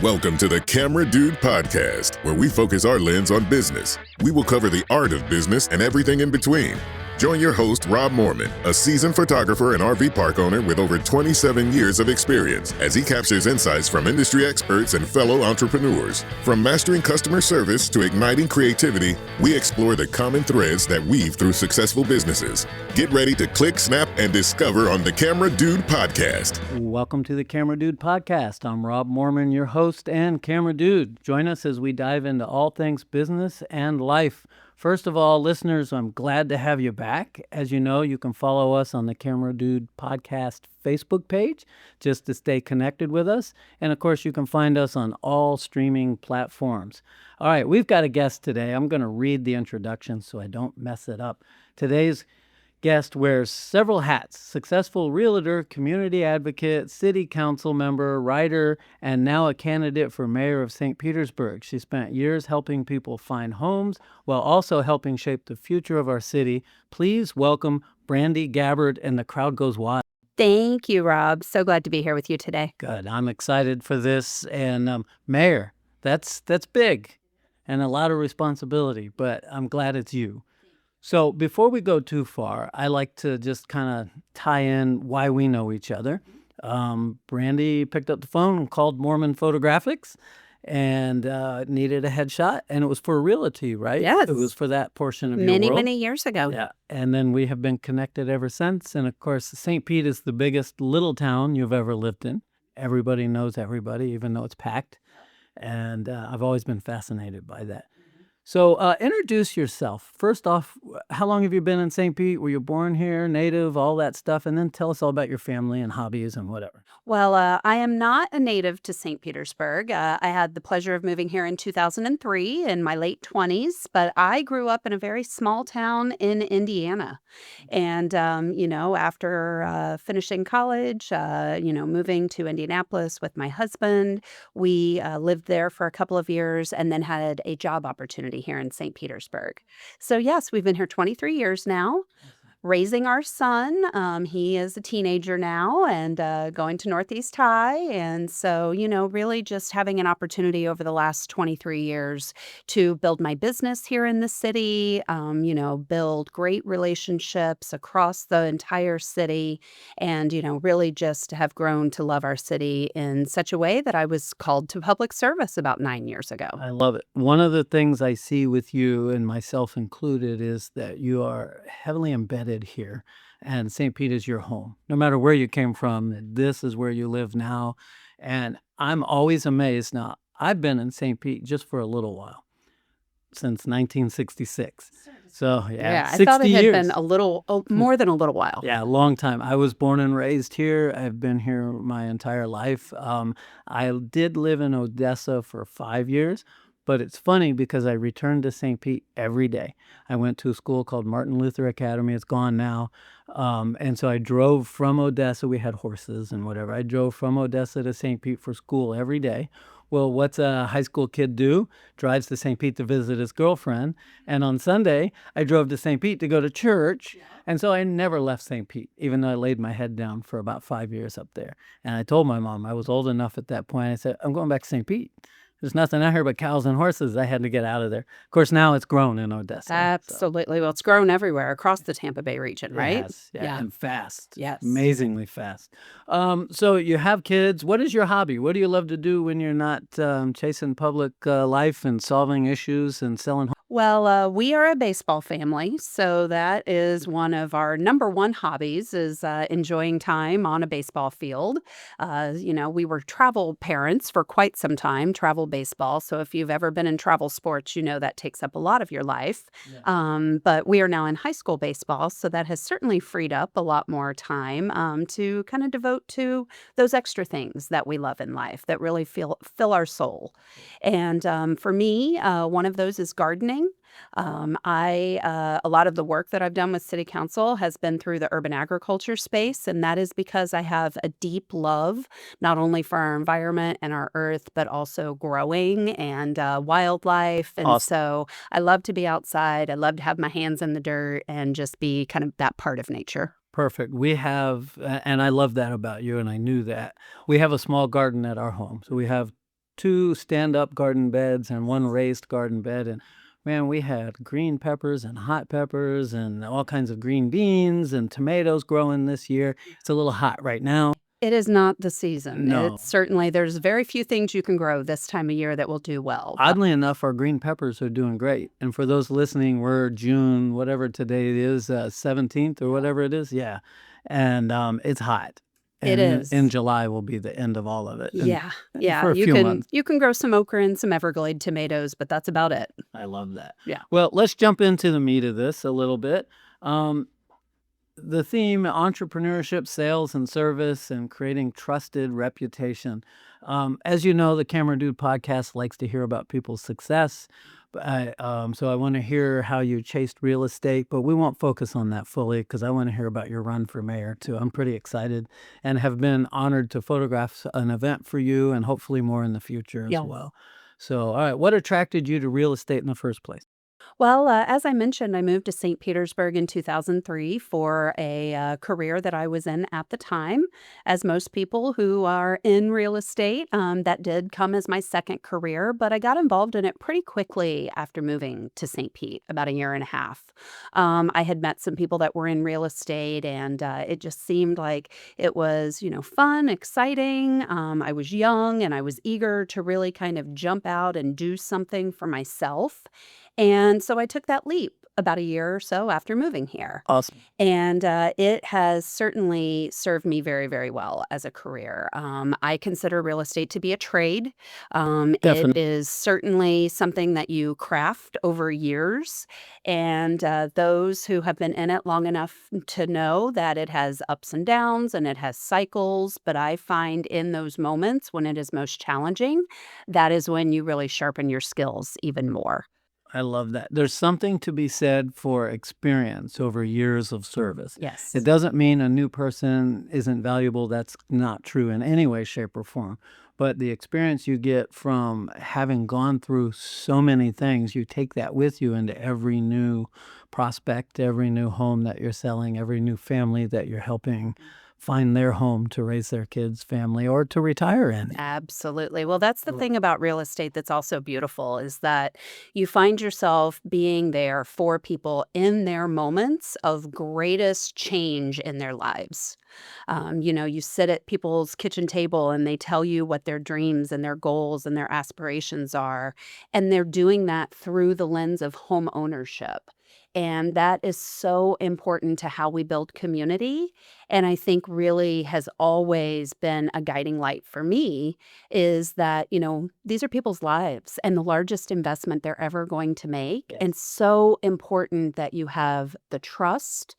Welcome to the Camera Dude Podcast, where we focus our lens on business. We will cover the art of business and everything in between. Join your host, Rob Moorman, a seasoned photographer and RV park owner with over 27 years of experience, as he captures insights from industry experts and fellow entrepreneurs. From mastering customer service to igniting creativity, we explore the common threads that weave through successful businesses. Get ready to click, snap, and discover on the Camera Dude Podcast. Welcome to the Camera Dude Podcast. I'm Rob Moorman, your host and Camera Dude. Join us as we dive into all things business and life. First of all, listeners, I'm glad to have you back. As you know, you can follow us on the Camera Dude Podcast Facebook page just to stay connected with us. And of course, you can find us on all streaming platforms. All right, we've got a guest today. I'm going to read the introduction so I don't mess it up. Today's guest wears several hats: successful realtor, community advocate, city council member, writer, and now a candidate for mayor of St. Petersburg. She spent years helping people find homes while also helping shape the future of our city. Please welcome Brandi Gabbard, and the crowd goes wild. Thank you, Rob. So glad to be here with you today. Good. I'm excited for this. And Mayor, that's big and a lot of responsibility, but I'm glad it's you. So before we go too far, I like to just kind of tie in why we know each other. Brandi picked up the phone and called Moorman Photographics and needed a headshot. And it was for realty, right? Yes. It was for that portion of your world. Many years ago. Yeah. And then we have been connected ever since. And of course, St. Pete is the biggest little town you've ever lived in. Everybody knows everybody, even though it's packed. And I've always been fascinated by that. So introduce yourself. First off, how long have you been in St. Pete? Were you born here, native, all that stuff? And then tell us all about your family and hobbies and whatever. Well, I am not a native to St. Petersburg. I had the pleasure of moving here in 2003 in my late 20s, but I grew up in a very small town in Indiana. And, after finishing college, moving to Indianapolis with my husband, we lived there for a couple of years and then had a job opportunity here in St. Petersburg. So yes, we've been here 23 years now, raising our son. He is a teenager now and going to Northeast High. And so, really just having an opportunity over the last 23 years to build my business here in the city, build great relationships across the entire city, and, really just have grown to love our city in such a way that I was called to public service about 9 years ago. I love it. One of the things I see with you, and myself included, is that you are heavily embedded here, and St. Pete is your home. No matter where you came from, this is where you live now. And I'm always amazed. Now, I've been in St. Pete just for a little while, since 1966. So, Yeah, I 60 thought it had years. been a little more than a little while. Yeah, a long time. I was born and raised here. I've been here my entire life. I did live in Odessa for 5 years. But it's funny because I returned to St. Pete every day. I went to a school called Martin Luther Academy. It's gone now. And so I drove from Odessa. We had horses and whatever. I drove from Odessa to St. Pete for school every day. Well, what's a high school kid do? Drives to St. Pete to visit his girlfriend. And on Sunday, I drove to St. Pete to go to church. And so I never left St. Pete, even though I laid my head down for about 5 years up there. And I told my mom, I was old enough at that point. I said, I'm going back to St. Pete. There's nothing out here but cows and horses. I had to get out of there. Of course, now it's grown in Odessa. Absolutely. Well, it's grown everywhere across the Tampa Bay region, right? Yes, yeah, and fast. Yes. Amazingly fast. So you have kids. What is your hobby? What do you love to do when you're not chasing public life and solving issues and selling? Well, we are a baseball family, so that is one of our number one hobbies is enjoying time on a baseball field. We were travel parents for quite some time, travel baseball. So if you've ever been in travel sports, that takes up a lot of your life. Yeah. But we are now in high school baseball, so that has certainly freed up a lot more time to kind of devote to those extra things that we love in life that really fill our soul. And for me, one of those is gardening. A lot of the work that I've done with City Council has been through the urban agriculture space, and that is because I have a deep love not only for our environment and our earth, but also growing and wildlife. And Awesome. So I love to be outside. I love to have my hands in the dirt and just be kind of that part of nature. Perfect. We have, and I love that about you, and I knew that. We have a small garden at our home. So we have 2 stand-up garden beds and 1 raised garden bed. And man, we had green peppers and hot peppers and all kinds of green beans and tomatoes growing this year. It's a little hot right now. It is not the season. No. It's certainly, there's very few things you can grow this time of year that will do well. Oddly enough, our green peppers are doing great. And for those listening, we're June, whatever today is, 17th or whatever it is. Yeah. And it's hot. It And is. in July will be the end of all of it. And Yeah, yeah. for a few months. You can grow some okra and some Everglade tomatoes, but that's about it. I love that. Yeah. Well, let's jump into the meat of this a little bit. The theme, entrepreneurship, sales and service, and creating trusted reputation. As you know, the Camera Dude podcast likes to hear about people's success. So I want to hear how you chased real estate, but we won't focus on that fully because I want to hear about your run for mayor too. I'm pretty excited and have been honored to photograph an event for you and hopefully more in the future as well. So, all right, what attracted you to real estate in the first place? Well, as I mentioned, I moved to St. Petersburg in 2003 for a career that I was in at the time. As most people who are in real estate, that did come as my second career, but I got involved in it pretty quickly after moving to St. Pete, about a year and a half. I had met some people that were in real estate, and it just seemed like it was, fun, exciting. I was young, and I was eager to really kind of jump out and do something for myself. And so I took that leap about a year or so after moving here. Awesome. And it has certainly served me very, very well as a career. I consider real estate to be a trade. It Definitely. is certainly something that you craft over years. And those who have been in it long enough to know that it has ups and downs and it has cycles. But I find in those moments when it is most challenging, that is when you really sharpen your skills even more. I love that. There's something to be said for experience over years of service. Yes. It doesn't mean a new person isn't valuable. That's not true in any way, shape, or form. But the experience you get from having gone through so many things, you take that with you into every new prospect, every new home that you're selling, every new family that you're helping find their home to raise their kids' family or to retire in. Absolutely. Well, that's the thing about real estate that's also beautiful is that you find yourself being there for people in their moments of greatest change in their lives. You sit at people's kitchen table and they tell you what their dreams and their goals and their aspirations are. And they're doing that through the lens of home ownership. And that is so important to how we build community. And I think really has always been a guiding light for me is that, these are people's lives and the largest investment they're ever going to make. Yeah. And so important that you have the trust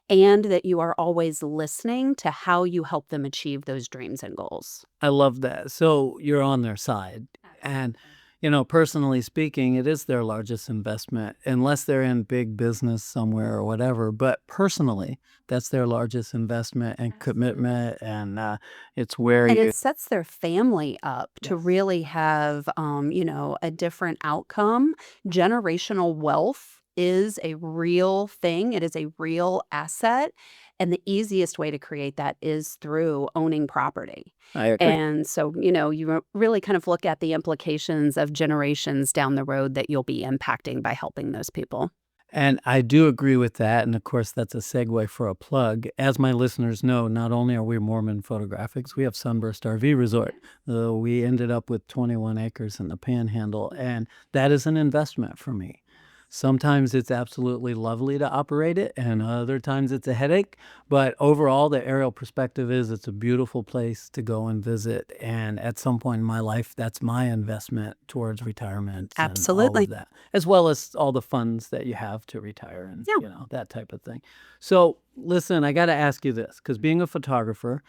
and that you are always listening to how you help them achieve those dreams and goals. I love that. So you're on their side. And personally speaking, it is their largest investment, unless they're in big business somewhere or whatever. But personally, that's their largest investment and commitment. And it's where And you, it sets their family up to Yes. really have, a different outcome. Generational wealth is a real thing. It is a real asset. And the easiest way to create that is through owning property. I agree. And so, you really kind of look at the implications of generations down the road that you'll be impacting by helping those people. And I do agree with that. And of course, that's a segue for a plug. As my listeners know, not only are we Moorman Photographics, we have Sunburst RV Resort. We ended up with 21 acres in the Panhandle, and that is an investment for me. Sometimes it's absolutely lovely to operate it, and other times it's a headache. But overall, the aerial perspective is it's a beautiful place to go and visit. And at some point in my life, that's my investment towards retirement. And all Absolutely. of that, as well as all the funds that you have to retire and Yeah. that type of thing. So listen, I got to ask you this, because being a photographer,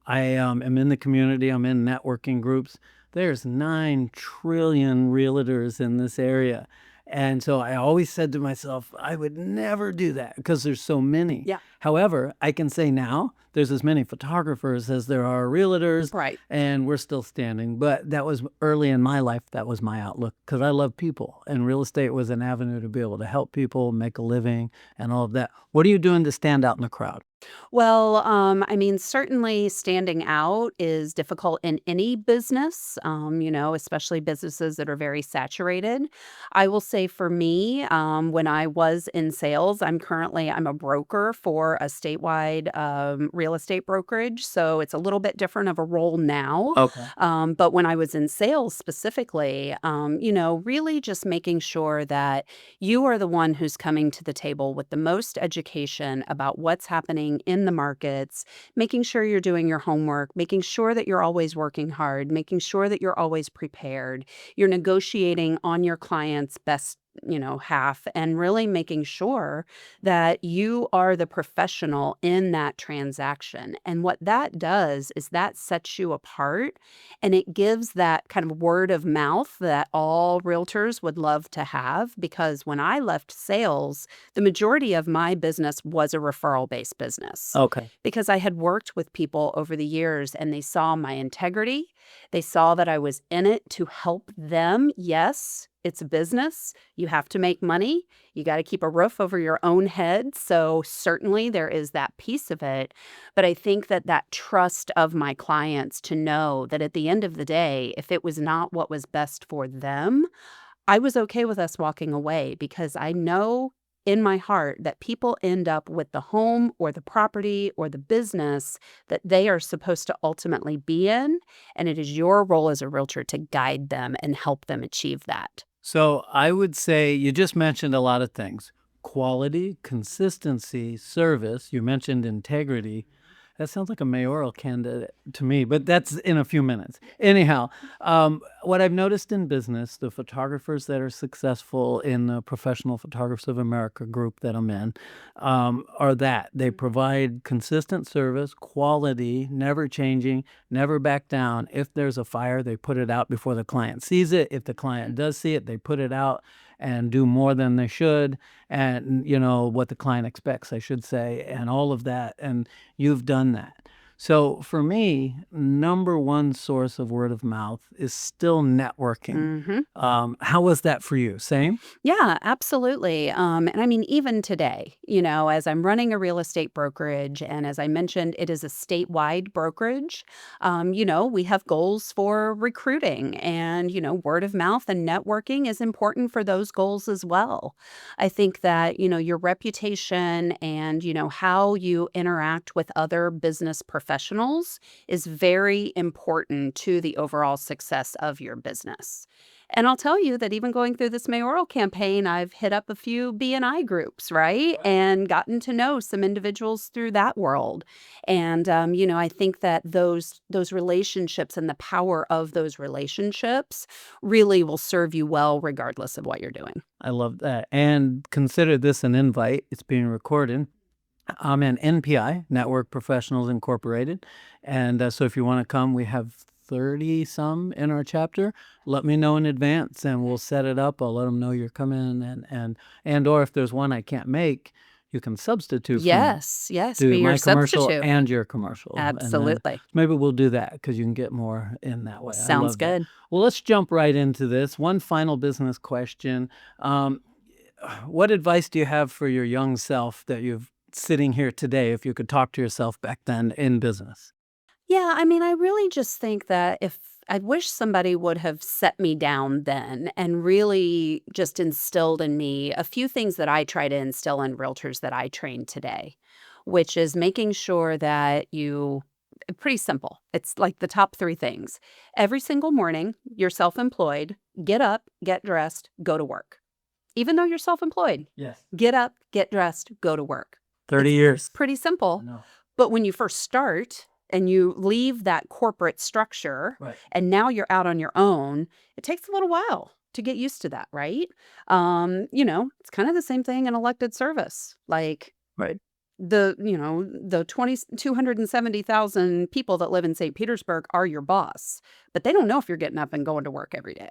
I am in the community. I'm in networking groups. There's 9 trillion realtors in this area. And so I always said to myself, I would never do that because there's so many. Yeah. However, I can say now there's as many photographers as there are realtors, Right. and we're still standing. But that was early in my life. That was my outlook because I love people, and real estate was an avenue to be able to help people make a living and all of that. What are you doing to stand out in the crowd? Well, I mean, certainly standing out is difficult in any business, especially businesses that are very saturated. I will say for me, when I was in sales, I'm a broker for a statewide real estate brokerage. So it's a little bit different of a role now. Okay. But when I was in sales specifically, really just making sure that you are the one who's coming to the table with the most education about what's happening in the markets, making sure you're doing your homework, making sure that you're always working hard, making sure that you're always prepared. You're negotiating on your client's best half and really making sure that you are the professional in that transaction. And what that does is that sets you apart and it gives that kind of word of mouth that all realtors would love to have. Because when I left sales, the majority of my business was a referral based business Okay. because I had worked with people over the years and they saw my integrity. They saw that I was in it to help them. Yes, it's a business. You have to make money. You got to keep a roof over your own head. So certainly there is that piece of it. But I think that that trust of my clients to know that at the end of the day, if it was not what was best for them, I was okay with us walking away because I know in my heart that people end up with the home or the property or the business that they are supposed to ultimately be in. And it is your role as a realtor to guide them and help them achieve that. So I would say you just mentioned a lot of things: quality, consistency, service. You mentioned integrity. That sounds like a mayoral candidate to me, but that's in a few minutes. Anyhow, what I've noticed in business, the photographers that are successful in the Professional Photographers of America group that I'm in, are that they provide consistent service, quality, never changing, never back down. If there's a fire, they put it out before the client sees it. If the client does see it, they put it out and do more than they should, and what the client expects, I should say, and all of that. And you've done that. So for me, number one source of word of mouth is still networking. hmm How was that for you? Same? Yeah, absolutely. And I mean, even today, as I'm running a real estate brokerage, and as I mentioned, it is a statewide brokerage, we have goals for recruiting and, word of mouth and networking is important for those goals as well. I think that, your reputation and, how you interact with other business professionals is very important to the overall success of your business. And I'll tell you that even going through this mayoral campaign, I've hit up a few BNI groups, right? And gotten to know some individuals through that world. And I think that those relationships and the power of those relationships really will serve you well regardless of what you're doing. I love that. And consider this an invite. It's being recorded. I'm an NPI, Network Professionals Incorporated. And so if you want to come, we have 30 some in our chapter. Let me know in advance and we'll set it up. I'll let them know you're coming, and or if there's one I can't make, you can substitute for me. Yes, Do be your my commercial substitute. and your commercial. And then Absolutely. maybe we'll do that because you can get more in that way. I Sounds love that. good. Well, let's jump right into this. One final business question. Um, what advice do you have for your young self that you've sitting here today, if you could talk to yourself back then in business? Yeah, I mean, I really just think that if I wish somebody would have set me down then and really just instilled in me a few things that I try to instill in realtors that I train today, which is making sure that pretty simple. It's like the top three things. Every single morning, you're self-employed, get up, get dressed, go to work. Even though you're self-employed, Yes. get up, get dressed, go to work. 30 It's years. pretty simple. No. But when you first start and you leave that corporate structure Right. and now you're out on your own, it takes a little while to get used to that, right? It's kind of the same thing in elected service. Like Right. the 270,000 people that live in St. Petersburg are your boss, but they don't know if you're getting up and going to work every day.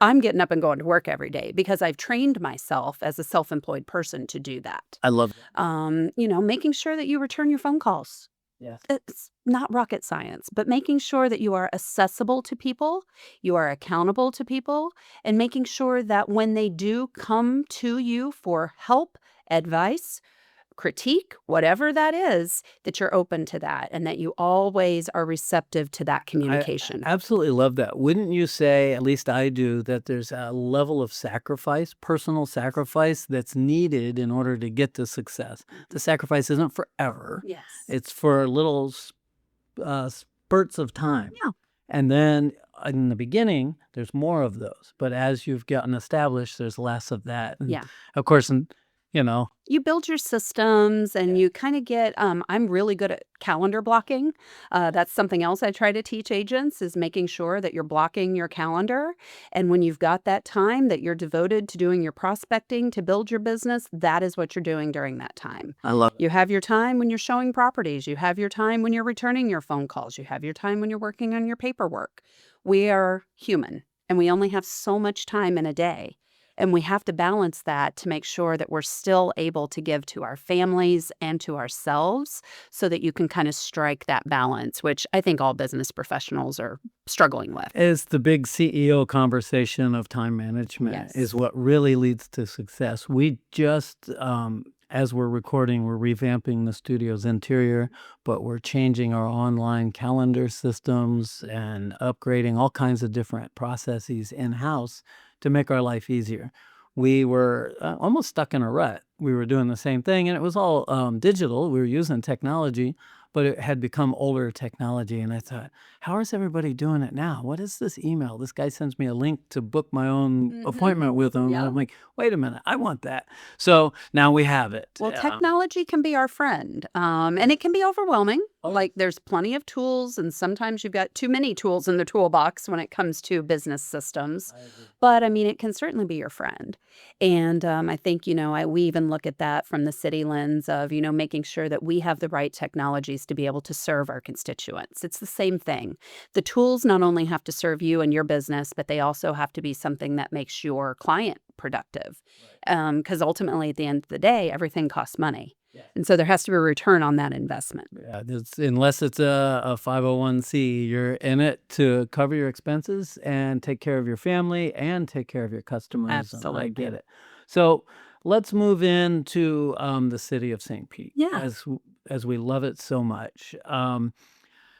I'm getting up and going to work every day because I've trained myself as a self-employed person to do that. I love that. Making sure that you return your phone calls. Yes. It's not rocket science, but making sure that you are accessible to people, you are accountable to people, and making sure that when they do come to you for help, advice, critique, whatever that is, that you're open to that and that you always are receptive to that I communication. absolutely love that. Wouldn't you say, at least I do, that there's a level of sacrifice, personal sacrifice that's needed in order to get to success? The sacrifice isn't forever. Yes. It's for little spurts of time. Yeah. And then in the beginning, there's more of those. But as you've gotten established, there's less of that. And Yeah. of course, and, you know, You build your systems and you kind of get, I'm really good at calendar blocking. That's something else I try to teach agents is making sure that you're blocking your calendar. And when you've got that time that you're devoted to doing your prospecting to build your business, that is what you're doing during that time. I love it. You have your time when you're showing properties. You have your time when you're returning your phone calls. You have your time when you're working on your paperwork. We are human and we only have so much time in a day. And we have to balance that to make sure that we're still able to give to our families and to ourselves so that you can kind of strike that balance, which I think all business professionals are struggling with. It's the big CEO conversation of time management Yes. is what really leads to success. We just, as we're recording, we're revamping the studio's interior, but we're changing our online calendar systems and upgrading all kinds of different processes in-house to make our life easier. We were almost stuck in a rut. We were doing the same thing, and it was all digital. We were using technology, but it had become older technology. And I thought, how is everybody doing it now? What is this email? This guy sends me a link to book my own appointment with him. Yeah. And I'm like, wait a minute, I want that. So now we have it. Well, technology can be our friend, and it can be overwhelming. Like there's plenty of tools, and sometimes you've got too many tools in the toolbox when it comes to business systems. But I mean, it can certainly be your friend. And I think, we even look at that from the city lens of, making sure that we have the right technologies to be able to serve our constituents. It's the same thing. The tools not only have to serve you and your business, but they also have to be something that makes your client productive. Because ultimately, at the end of the day, everything costs money. And so there has to be a return on that investment. Yeah, unless it's a 501c, you're in it to cover your expenses and take care of your family and take care of your customers. And I Absolutely. get it. So let's move into the city of St. Pete, Yeah. as we love it so much.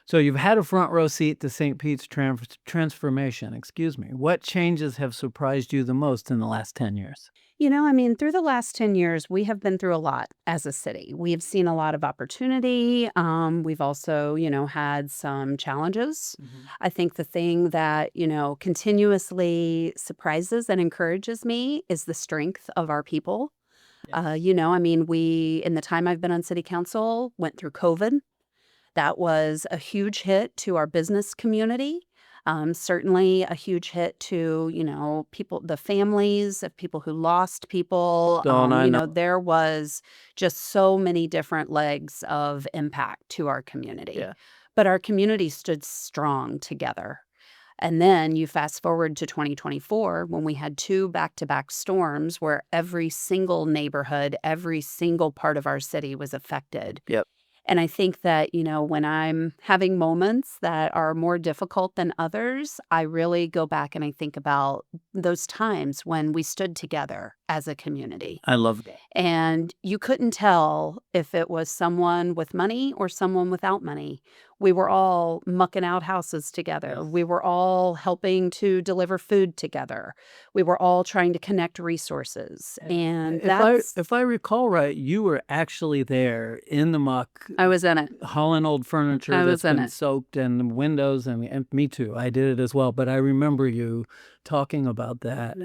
So you've had a front row seat to St. Pete's transformation. Excuse me. What changes have surprised you the most in the last 10 years? Through the last 10 years, we have been through a lot as a city. We've seen a lot of opportunity. We've also, had some challenges. I think the thing that, continuously surprises and encourages me is the strength of our people. We, in the time I've been on city council, went through COVID. That was a huge hit to our business community. Certainly a huge hit to, people, the families of people who lost people. Don't I know? There was just so many different legs of impact to our community. Yeah. But our community stood strong together. And then you fast forward to 2024 when we had two back-to-back storms where every single neighborhood, every single part of our city was affected. Yep. And I think that, when I'm having moments that are more difficult than others, I really go back and I think about those times when we stood together as a community. I love that. And you couldn't tell if it was someone with money or someone without money. We were all mucking out houses together. Yes. We were all helping to deliver food together. We were all trying to connect resources. And If I recall right, you were actually there in the muck, I was in it. hauling old furniture I was that's in been it. soaked and windows, and me too. I did it as well. But I remember you talking about that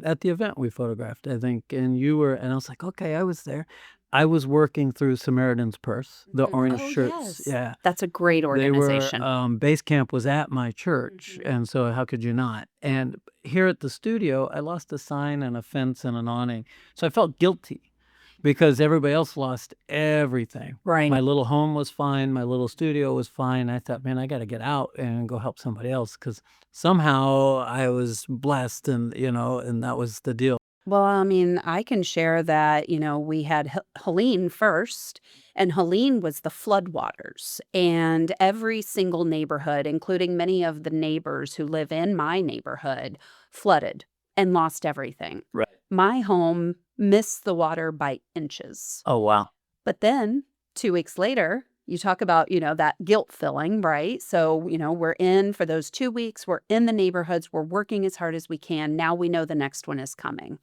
at the event we photographed, I think, and I was like, okay, I was there. I was working through Samaritan's Purse, the orange shirts. Yes. Yeah. That's a great organization. They were, base camp was at my church, and so how could you not? And here at the studio, I lost a sign and a fence and an awning. So I felt guilty because everybody else lost everything. Right. My little home was fine. My little studio was fine. I thought, man, I got to get out and go help somebody else because somehow I was blessed and that was the deal. Well, I mean, I can share that, we had Helene first, and Helene was the floodwaters. And every single neighborhood, including many of the neighbors who live in my neighborhood, flooded and lost everything. Right. My home missed the water by inches. Oh, wow. But then 2 weeks later, you talk about, that guilt filling, right? So, we're in for those 2 weeks, we're in the neighborhoods, we're working as hard as we can. Now we know the next one is coming.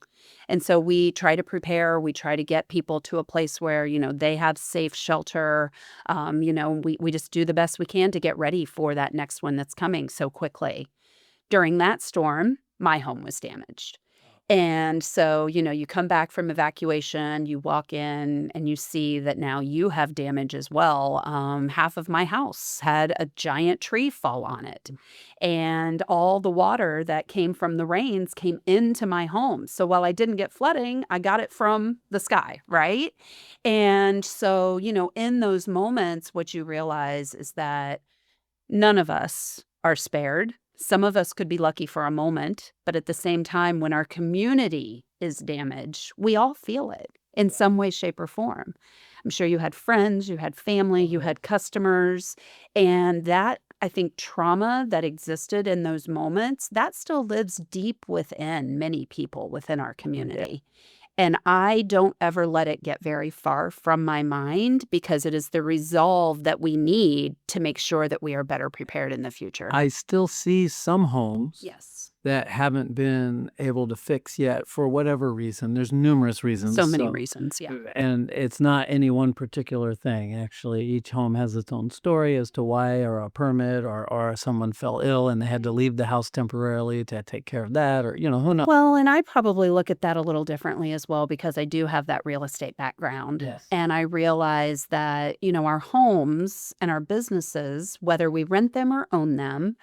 And so we try to prepare, we try to get people to a place where, they have safe shelter. We just do the best we can to get ready for that next one that's coming so quickly. During that storm, my home was damaged. And so, you come back from evacuation, you walk in and you see that now you have damage as well. Half of my house had a giant tree fall on it. And all the water that came from the rains came into my home. So while I didn't get flooding, I got it from the sky, right? And so, in those moments, what you realize is that none of us are spared. Some of us could be lucky for a moment, but at the same time, when our community is damaged, we all feel it in some way, shape, or form. I'm sure you had friends, you had family, you had customers, and that, I think, trauma that existed in those moments, that still lives deep within many people within our community. And I don't ever let it get very far from my mind because it is the resolve that we need to make sure that we are better prepared in the future. I still see some homes Yes. that haven't been able to fix yet for whatever reason. There's numerous reasons. So many reasons, yeah. And it's not any one particular thing. Actually, each home has its own story as to why, or a permit, or someone fell ill and they had to leave the house temporarily to take care of that, or, who knows? Well, and I probably look at that a little differently as well because I do have that real estate background. Yes. And I realize that, our homes and our businesses, whether we rent them or own them,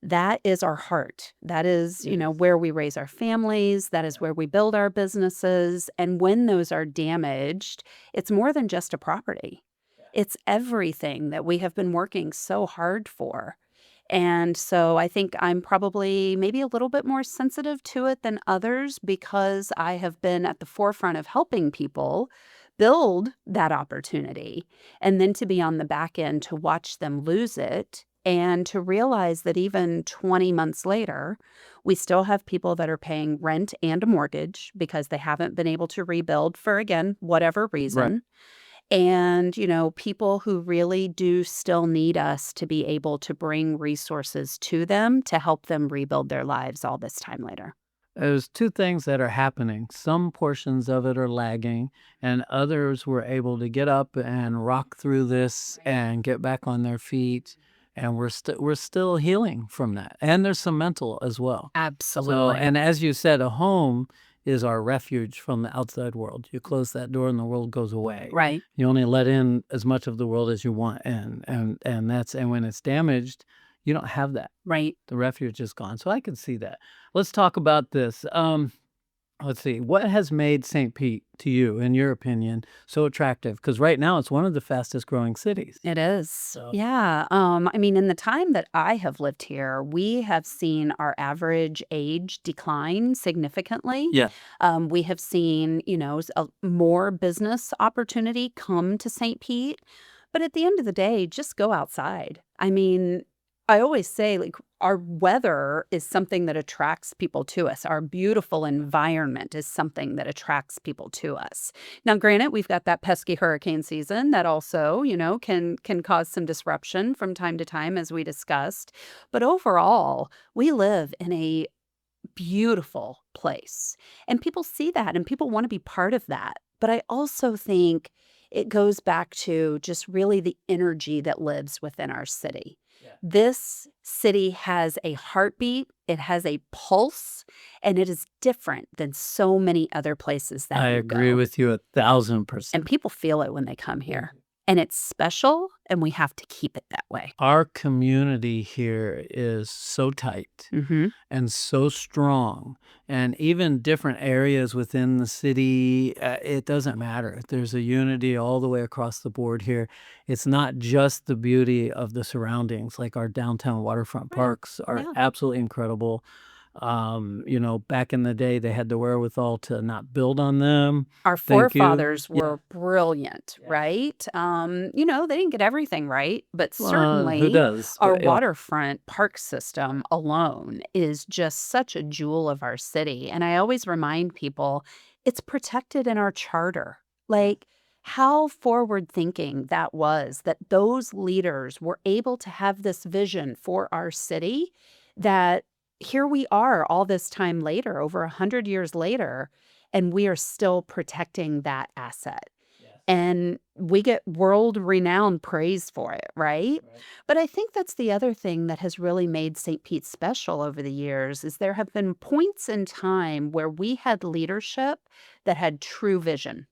that is our heart. That is, Yes. where we raise our families. That is where we build our businesses. And when those are damaged, it's more than just a property. It's everything that we have been working so hard for. And so I think I'm probably maybe a little bit more sensitive to it than others because I have been at the forefront of helping people build that opportunity. And then to be on the back end to watch them lose it and to realize that even 20 months later, we still have people that are paying rent and a mortgage because they haven't been able to rebuild for, again, whatever reason. And, people who really do still need us to be able to bring resources to them to help them rebuild their lives all this time later. There's two things that are happening. Some portions of it are lagging, and others were able to get up and rock through this and get back on their feet. And we're still healing from that. And there's some mental as well. So, Absolutely. and as you said, a home is our refuge from the outside world. You close that door and the world goes away. Right. You only let in as much of the world as you want in. And when it's damaged, you don't have that. Right. The refuge is gone. So I can see that. Let's talk about this. Let's see. What has made St. Pete, to you, in your opinion, so attractive? Because right now it's one of the fastest growing cities. It is. So, Yeah. I mean, in the time that I have lived here, we have seen our average age decline significantly. yeah. We have seen, more business opportunity come to St. Pete. But at the end of the day, just go outside. I mean, I always say, like, our weather is something that attracts people to us. Our beautiful environment is something that attracts people to us. Now, granted, we've got that pesky hurricane season that also, can cause some disruption from time to time, as we discussed. But overall, we live in a beautiful place. And people see that and people want to be part of that. But I also think it goes back to just really the energy that lives within our city. Yeah. This city has a heartbeat, it has a pulse, and it is different than so many other places that I you agree go. with you 1,000%. And people feel it when they come here. And it's special, and we have to keep it that way. Our community here is so tight Mm-hmm. and so strong, and even different areas within the city, it doesn't matter. There's a unity all the way across the board here. It's not just the beauty of the surroundings, like our downtown waterfront Right. parks are Yeah. absolutely incredible. Back in the day, they had the wherewithal to not build on them. Our Thank you. forefathers Yeah. were brilliant, Yeah. right? They didn't get everything right, but Who certainly does? our But yeah. waterfront park system alone is just such a jewel of our city. And I always remind people it's protected in our charter. Like, how forward thinking that was, that those leaders were able to have this vision for our city, that here we are all this time later, over 100 years later, and we are still protecting that asset. Yes. And we get world-renowned praise for it, right? Right. But I think that's the other thing that has really made St. Pete special over the years is there have been points in time where we had leadership that had true vision.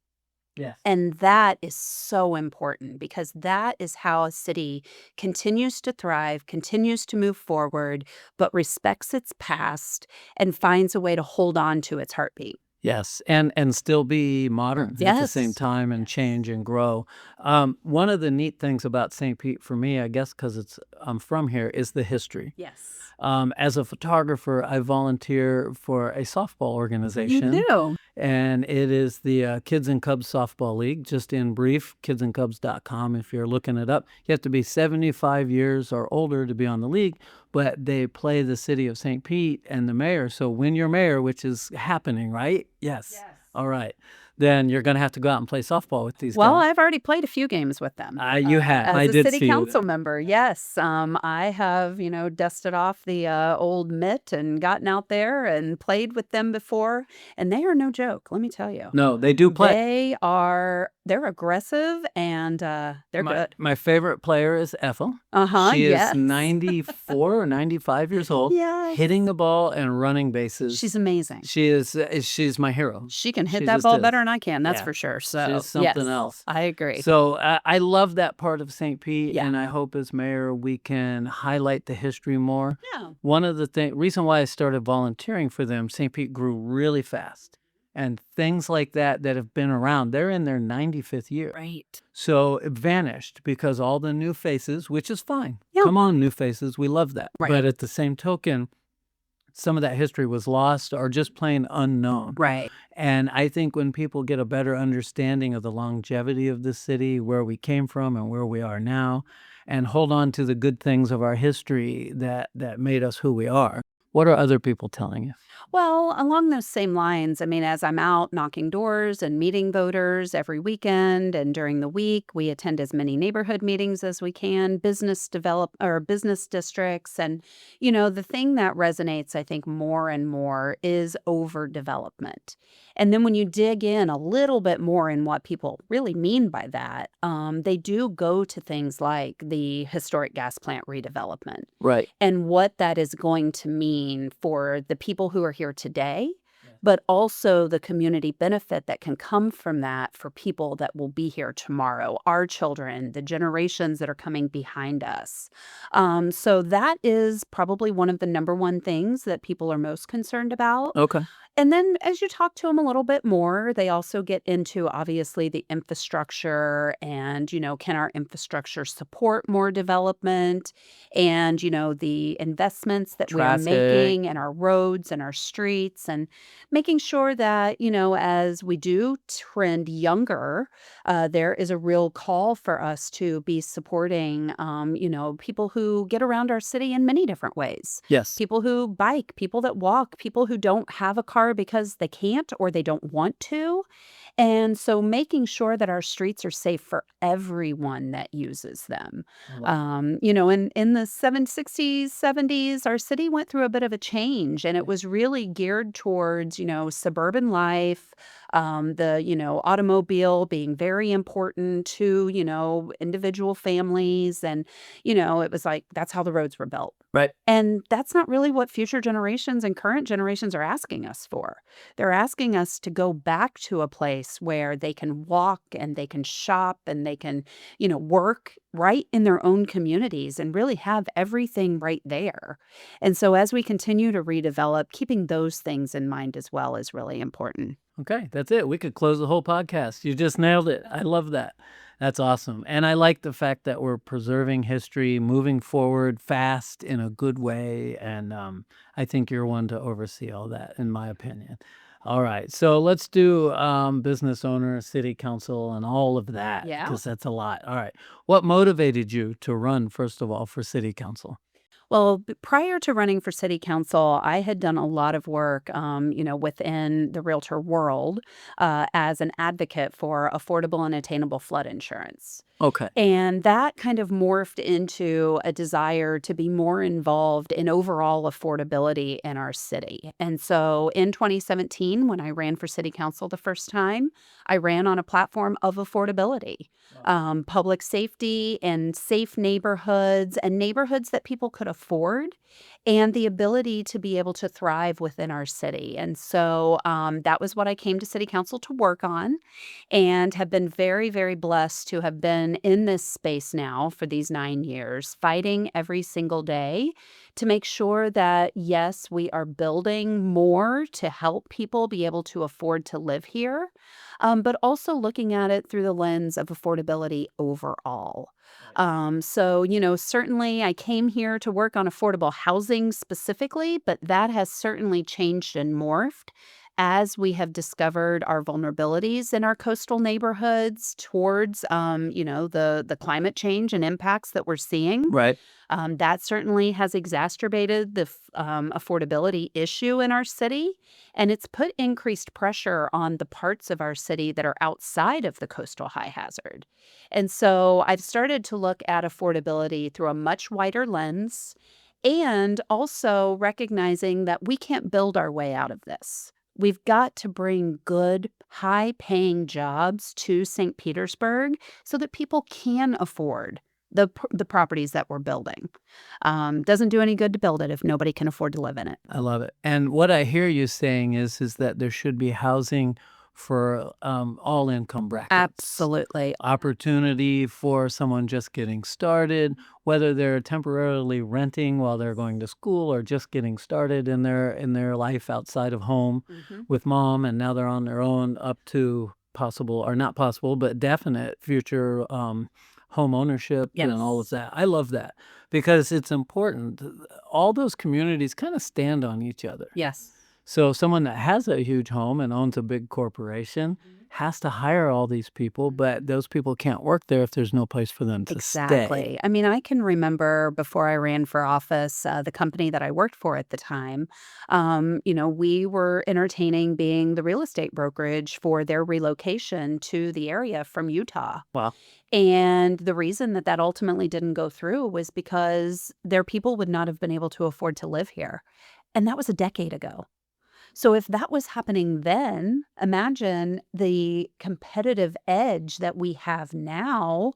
Yes. And that is so important because that is how a city continues to thrive, continues to move forward, but respects its past and finds a way to hold on to its heartbeat. Yes, and still be modern at the same Yes. time and change and grow. One of the neat things about St. Pete for me, I guess, because I'm from here, is the history. Yes. As a photographer, I volunteer for a softball organization. You do. And it is the Kids and Cubs Softball League. Just in brief, kidsandcubs.com if you're looking it up. You have to be 75 years or older to be on the league, but they play the city of St. Pete and the mayor. So when you're mayor, which is happening, right? Yes. All right. Then you're going to have to go out and play softball with these Well, guys. I've already played a few games with them. You have. As I a did city see you. council member, yes. I have, dusted off the old mitt and gotten out there and played with them before. And they are no joke, let me tell you. No, they do play. They're aggressive and they're good. My favorite player is Ethel. She Yes. is 94 or 95 years old, Yes. hitting the ball and running bases. She's amazing. She's my hero. She can hit She that just ball is. better than I can, that's Yeah. for sure. So She's something yes, else. I agree. So I love that part of St. Pete, Yeah. and I hope as mayor we can highlight the history more. Yeah. One of the reason why I started volunteering for them, St. Pete grew really fast. And things like that have been around, they're in their 95th year. Right. So it vanished because all the new faces, which is fine. Yeah. Come on, new faces, we love that. Right. But at the same token, some of that history was lost or just plain unknown. Right. And I think when people get a better understanding of the longevity of the city, where we came from and where we are now, and hold on to the good things of our history that made us who we are, what are other people telling you? Well, along those same lines, I mean, as I'm out knocking doors and meeting voters every weekend and during the week, we attend as many neighborhood meetings as we can, business districts. And, the thing that resonates, I think, more and more is overdevelopment. And then when you dig in a little bit more in what people really mean by that, they do go to things like the historic gas plant redevelopment. Right. And what that is going to mean for the people who are here today, but also the community benefit that can come from that for people that will be here tomorrow, our children, the generations that are coming behind us. So that is probably one of the number one things that people are most concerned about. Okay. And then as you talk to them a little bit more, they also get into obviously the infrastructure and, can our infrastructure support more development and, the investments that we are Traffic. making and our roads and our streets and making sure that, as we do trend younger, there is a real call for us to be supporting, people who get around our city in many different ways. Yes. People who bike, people that walk, people who don't have a car because they can't or they don't want to. And so making sure that our streets are safe for everyone that uses them. In the 60s, 70s, our city went through a bit of a change and it was really geared towards, suburban life, the, automobile being very important to, individual families. And, it was like, that's how the roads were built. Right. And that's not really what future generations and current generations are asking us for. They're asking us to go back to a place where they can walk and they can shop and they can, work right in their own communities and really have everything right there. And so as we continue to redevelop, keeping those things in mind as well is really important. Okay, that's it. We could close the whole podcast. You just nailed it. I love that. That's awesome. And I like the fact that we're preserving history, moving forward fast in a good way. And I think you're one to oversee all that, in my opinion. All right. So let's do business owner, city council, and all of that, Yeah. because that's a lot. All right. What motivated you to run, first of all, for city council? Well, prior to running for city council, I had done a lot of work, within the realtor world as an advocate for affordable and attainable flood insurance. Okay. And that kind of morphed into a desire to be more involved in overall affordability in our city. And so in 2017, when I ran for city council the first time, I ran on a platform of affordability, public safety and safe neighborhoods and neighborhoods that people could afford and the ability to be able to thrive within our city. And so that was what I came to city council to work on and have been very, very blessed to have been in this space now for these 9 years, fighting every single day to make sure that, yes, we are building more to help people be able to afford to live here, but also looking at it through the lens of affordability overall. Certainly I came here to work on affordable housing specifically, but that has certainly changed and morphed as we have discovered our vulnerabilities in our coastal neighborhoods towards, the climate change and impacts that we're seeing. Right. That certainly has exacerbated the affordability issue in our city, and it's put increased pressure on the parts of our city that are outside of the coastal high hazard. And so I've started to look at affordability through a much wider lens and also recognizing that we can't build our way out of this. We've got to bring good, high-paying jobs to St. Petersburg so that people can afford the properties that we're building. Doesn't do any good to build it if nobody can afford to live in it. I love it. And what I hear you saying is that there should be housing for all income brackets. Absolutely. Opportunity for someone just getting started, whether they're temporarily renting while they're going to school or just getting started in their life outside of home Mhm. with mom, and now they're on their own up to possible or not possible, but definite future home ownership and all of Yes. that. I love that because it's important. All those communities kind of stand on each other. Yes. So someone that has a huge home and owns a big corporation has to hire all these people, but those people can't work there if there's no place for them to stay. Exactly. I mean, I can remember before I ran for office, the company that I worked for at the time, we were entertaining being the real estate brokerage for their relocation to the area from Utah. Wow. And the reason that that ultimately didn't go through was because their people would not have been able to afford to live here. And that was a decade ago. So if that was happening then, imagine the competitive edge that we have now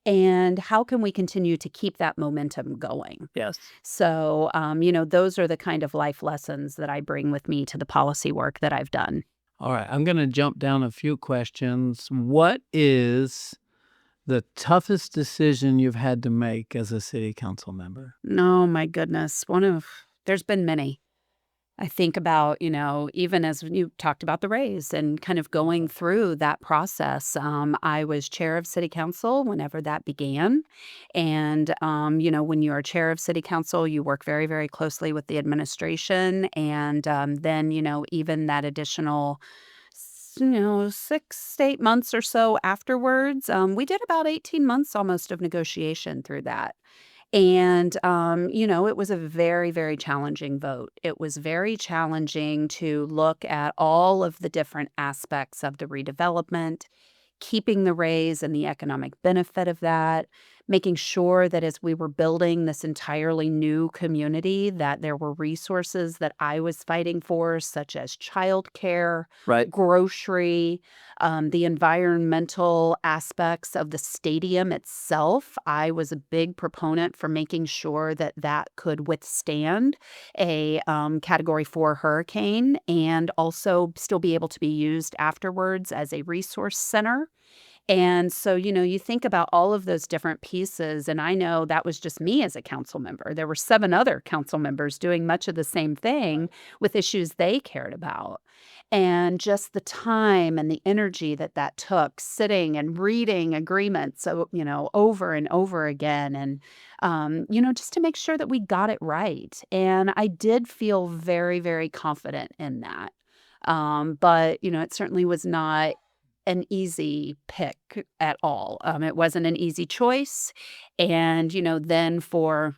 and how can we continue to keep that momentum going? Yes. So, those are the kind of life lessons that I bring with me to the policy work that I've done. All right. I'm going to jump down a few questions. What is the toughest decision you've had to make as a city council member? Oh my goodness. There's been many. I think about, even as you talked about the raise and kind of going through that process. I was chair of city council whenever that began. And, when you are chair of city council, you work very, very closely with the administration. And then, even that additional 6 to 8 months or so afterwards, we did about 18 months almost of negotiation through that. And, it was a very, very challenging vote. It was very challenging to look at all of the different aspects of the redevelopment, keeping the raise and the economic benefit of that, making sure that as we were building this entirely new community, that there were resources that I was fighting for, such as childcare, Right. grocery, the environmental aspects of the stadium itself. I was a big proponent for making sure that that could withstand a Category 4 hurricane and also still be able to be used afterwards as a resource center. And so, you think about all of those different pieces, and I know that was just me as a council member. There were 7 other council members doing much of the same thing with issues they cared about. And just the time and the energy that took sitting and reading agreements, over and over again. And, just to make sure that we got it right. And I did feel very, very confident in that. But, it certainly was not an easy pick at all. It wasn't an easy choice. And, then for,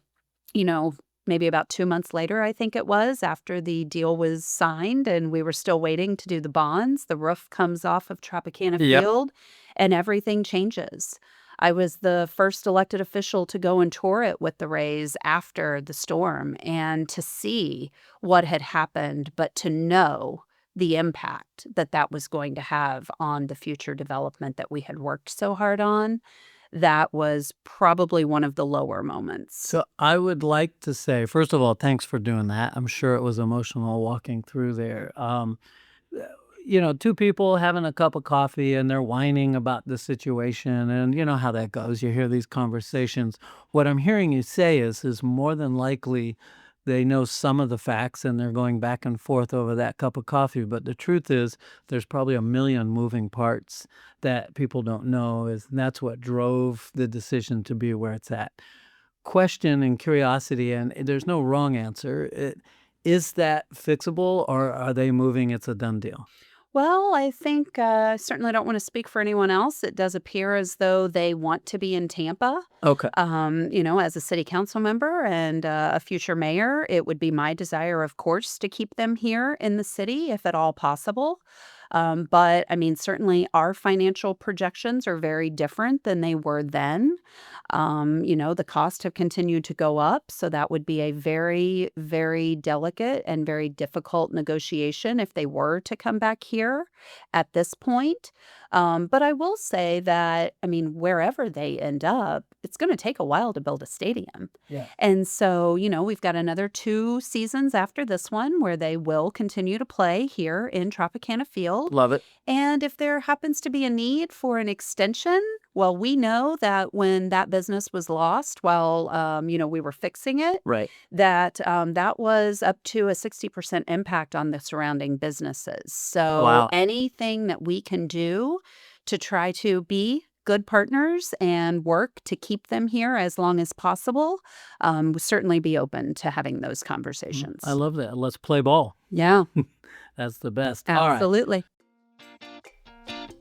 you know, maybe about 2 months later, I think it was, after the deal was signed and we were still waiting to do the bonds, the roof comes off of Tropicana Yep. Field and everything changes. I was the first elected official to go and tour it with the Rays after the storm and to see what had happened, but to know the impact that was going to have on the future development that we had worked so hard on. That was probably one of the lower moments. So I would like to say, first of all, thanks for doing that. I'm sure it was emotional walking through there. Two people having a cup of coffee and they're whining about the situation, and you know how that goes. You hear these conversations. What I'm hearing you say is more than likely they know some of the facts and they're going back and forth over that cup of coffee. But the truth is, there's probably a million moving parts that people don't know. And that's what drove the decision to be where it's at. Question and curiosity, and there's no wrong answer. Is that fixable, or are they moving? It's a done deal. Well, I think I certainly don't want to speak for anyone else. It does appear as though they want to be in Tampa. Okay. As a city council member and a future mayor, it would be my desire, of course, to keep them here in the city if at all possible. But I mean, certainly our financial projections are very different than they were then. The costs have continued to go up. So that would be a very, very delicate and very difficult negotiation if they were to come back here at this point. But I will say that, I mean, wherever they end up, it's going to take a while to build a stadium. Yeah. And so, we've got another 2 seasons after this one where they will continue to play here in Tropicana Field. Love it. And if there happens to be a need for an extension, well, we know that when that business was lost while, we were fixing it, Right. that was up to a 60% impact on the surrounding businesses. So Wow. anything that we can do to try to be good partners and work to keep them here as long as possible, we'll certainly be open to having those conversations. I love that. Let's play ball. Yeah, That's the best. All right. absolutely.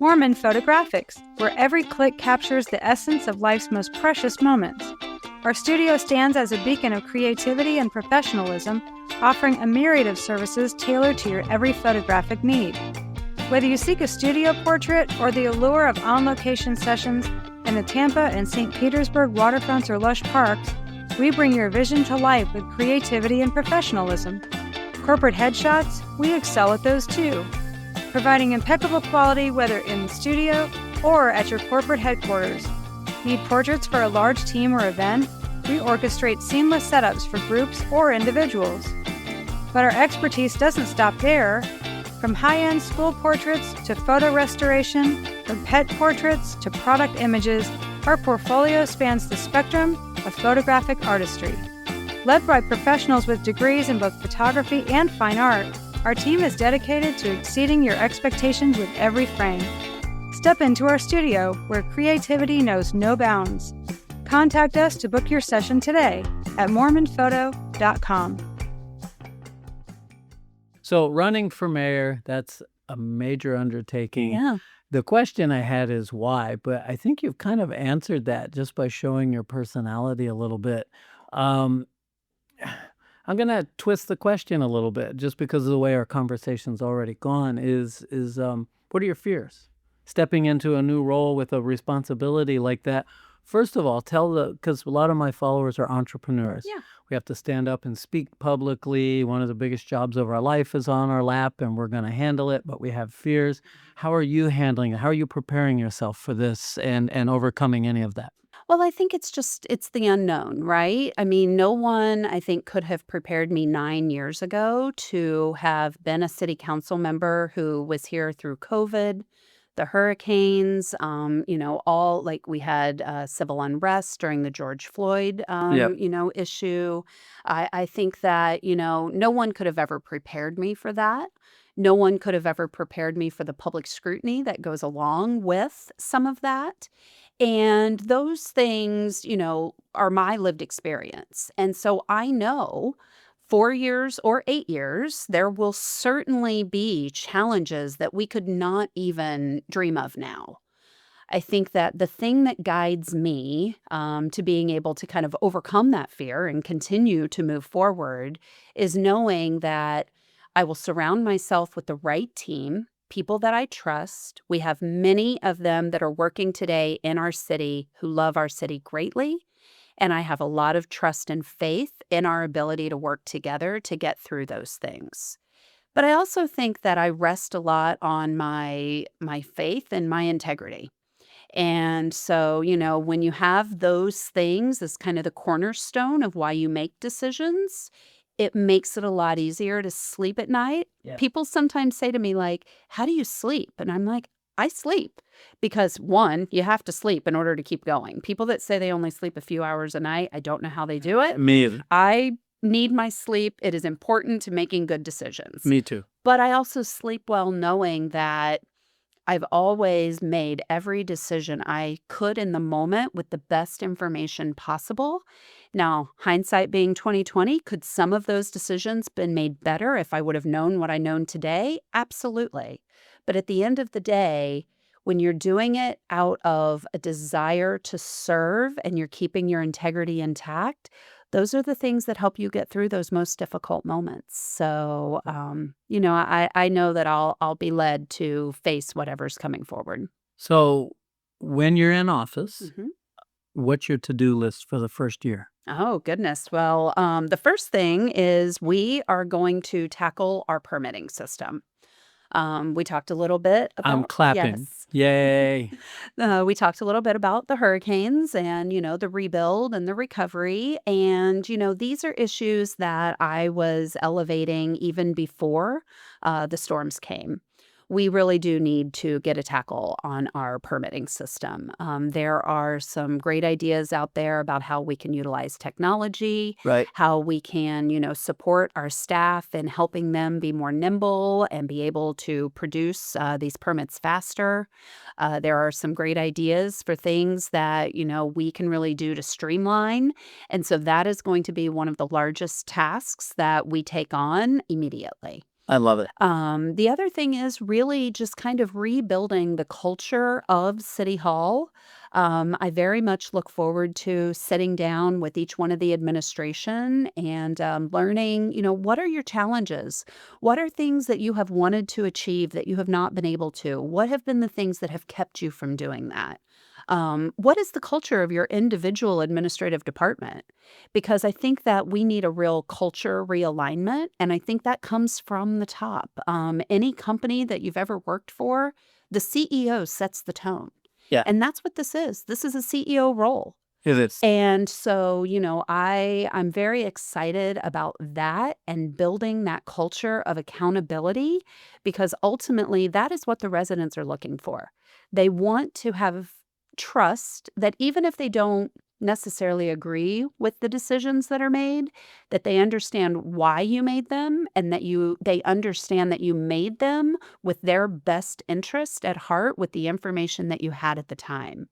Moorman Photographics, where every click captures the essence of life's most precious moments. Our studio stands as a beacon of creativity and professionalism, offering a myriad of services tailored to your every photographic need. Whether you seek a studio portrait or the allure of on-location sessions in the Tampa and St. Petersburg waterfronts or lush parks, we bring your vision to life with creativity and professionalism. Corporate headshots, we excel at those too, providing impeccable quality whether in the studio or at your corporate headquarters. Need portraits for a large team or event? We orchestrate seamless setups for groups or individuals. But our expertise doesn't stop there. From high-end school portraits to photo restoration, from pet portraits to product images, our portfolio spans the spectrum of photographic artistry. Led by professionals with degrees in both photography and fine art, our team is dedicated to exceeding your expectations with every frame. Step into our studio where creativity knows no bounds. Contact us to book your session today at moormanphoto.com. So running for mayor, that's a major undertaking. Yeah. The question I had is why, but I think you've kind of answered that just by showing your personality a little bit. Um, I'm going to twist the question a little bit just because of the way our conversation's already gone what are your fears? Stepping into a new role with a responsibility like that. First of all, because a lot of my followers are entrepreneurs. Yeah. We have to stand up and speak publicly. One of the biggest jobs of our life is on our lap and we're going to handle it, but we have fears. How are you handling it? How are you preparing yourself for this and overcoming any of that? Well, I think it's the unknown, right? I mean, no one, I think, could have prepared me 9 years ago to have been a city council member who was here through COVID, the hurricanes, all like we had civil unrest during the George Floyd, Yep. issue. I think that, no one could have ever prepared me for that. No one could have ever prepared me for the public scrutiny that goes along with some of that. And those things, are my lived experience. And so I know 4 years or 8 years, there will certainly be challenges that we could not even dream of now. I think that the thing that guides me to being able to kind of overcome that fear and continue to move forward is knowing that I will surround myself with the right team, people that I trust. We have many of them that are working today in our city who love our city greatly. And I have a lot of trust and faith in our ability to work together to get through those things. But I also think that I rest a lot on my faith and my integrity. And so, when you have those things as kind of the cornerstone of why you make decisions, it makes it a lot easier to sleep at night. Yeah. People sometimes say to me, like, how do you sleep? And I'm like, I sleep because one, you have to sleep in order to keep going. People that say they only sleep a few hours a night, I don't know how they do it. Me either. I need my sleep. It is important to making good decisions. Me too. But I also sleep well knowing that I've always made every decision I could in the moment with the best information possible. Now, hindsight being 2020, could some of those decisions been made better if I would have known what I know today? Absolutely. But at the end of the day, when you're doing it out of a desire to serve and you're keeping your integrity intact, those are the things that help you get through those most difficult moments. So, I know that I'll be led to face whatever's coming forward. So when you're in office, Mhm. what's your to-do list for the first year? Oh, goodness. Well, the first thing is we are going to tackle our permitting system. We talked a little bit I'm about, clapping. yes. Yay. We talked a little bit about the hurricanes and, the rebuild and the recovery. And, these are issues that I was elevating even before the storms came. We really do need to get a tackle on our permitting system. There are some great ideas out there about how we can utilize technology, Right. how we can, support our staff in helping them be more nimble and be able to produce these permits faster. There are some great ideas for things that, we can really do to streamline. And so that is going to be one of the largest tasks that we take on immediately. I love it. The other thing is really just kind of rebuilding the culture of City Hall. I very much look forward to sitting down with each one of the administration and learning, what are your challenges? What are things that you have wanted to achieve that you have not been able to? What have been the things that have kept you from doing that? What is the culture of your individual administrative department? Because I think that we need a real culture realignment, and I think that comes from the top. Any company that you've ever worked for, the CEO sets the tone. Yeah. And that's what this is. This is a CEO role. It is. And so, I'm very excited about that and building that culture of accountability because ultimately that is what the residents are looking for. They want to have trust that even if they don't necessarily agree with the decisions that are made, that they understand why you made them and that they understand that you made them with their best interest at heart with the information that you had at the time.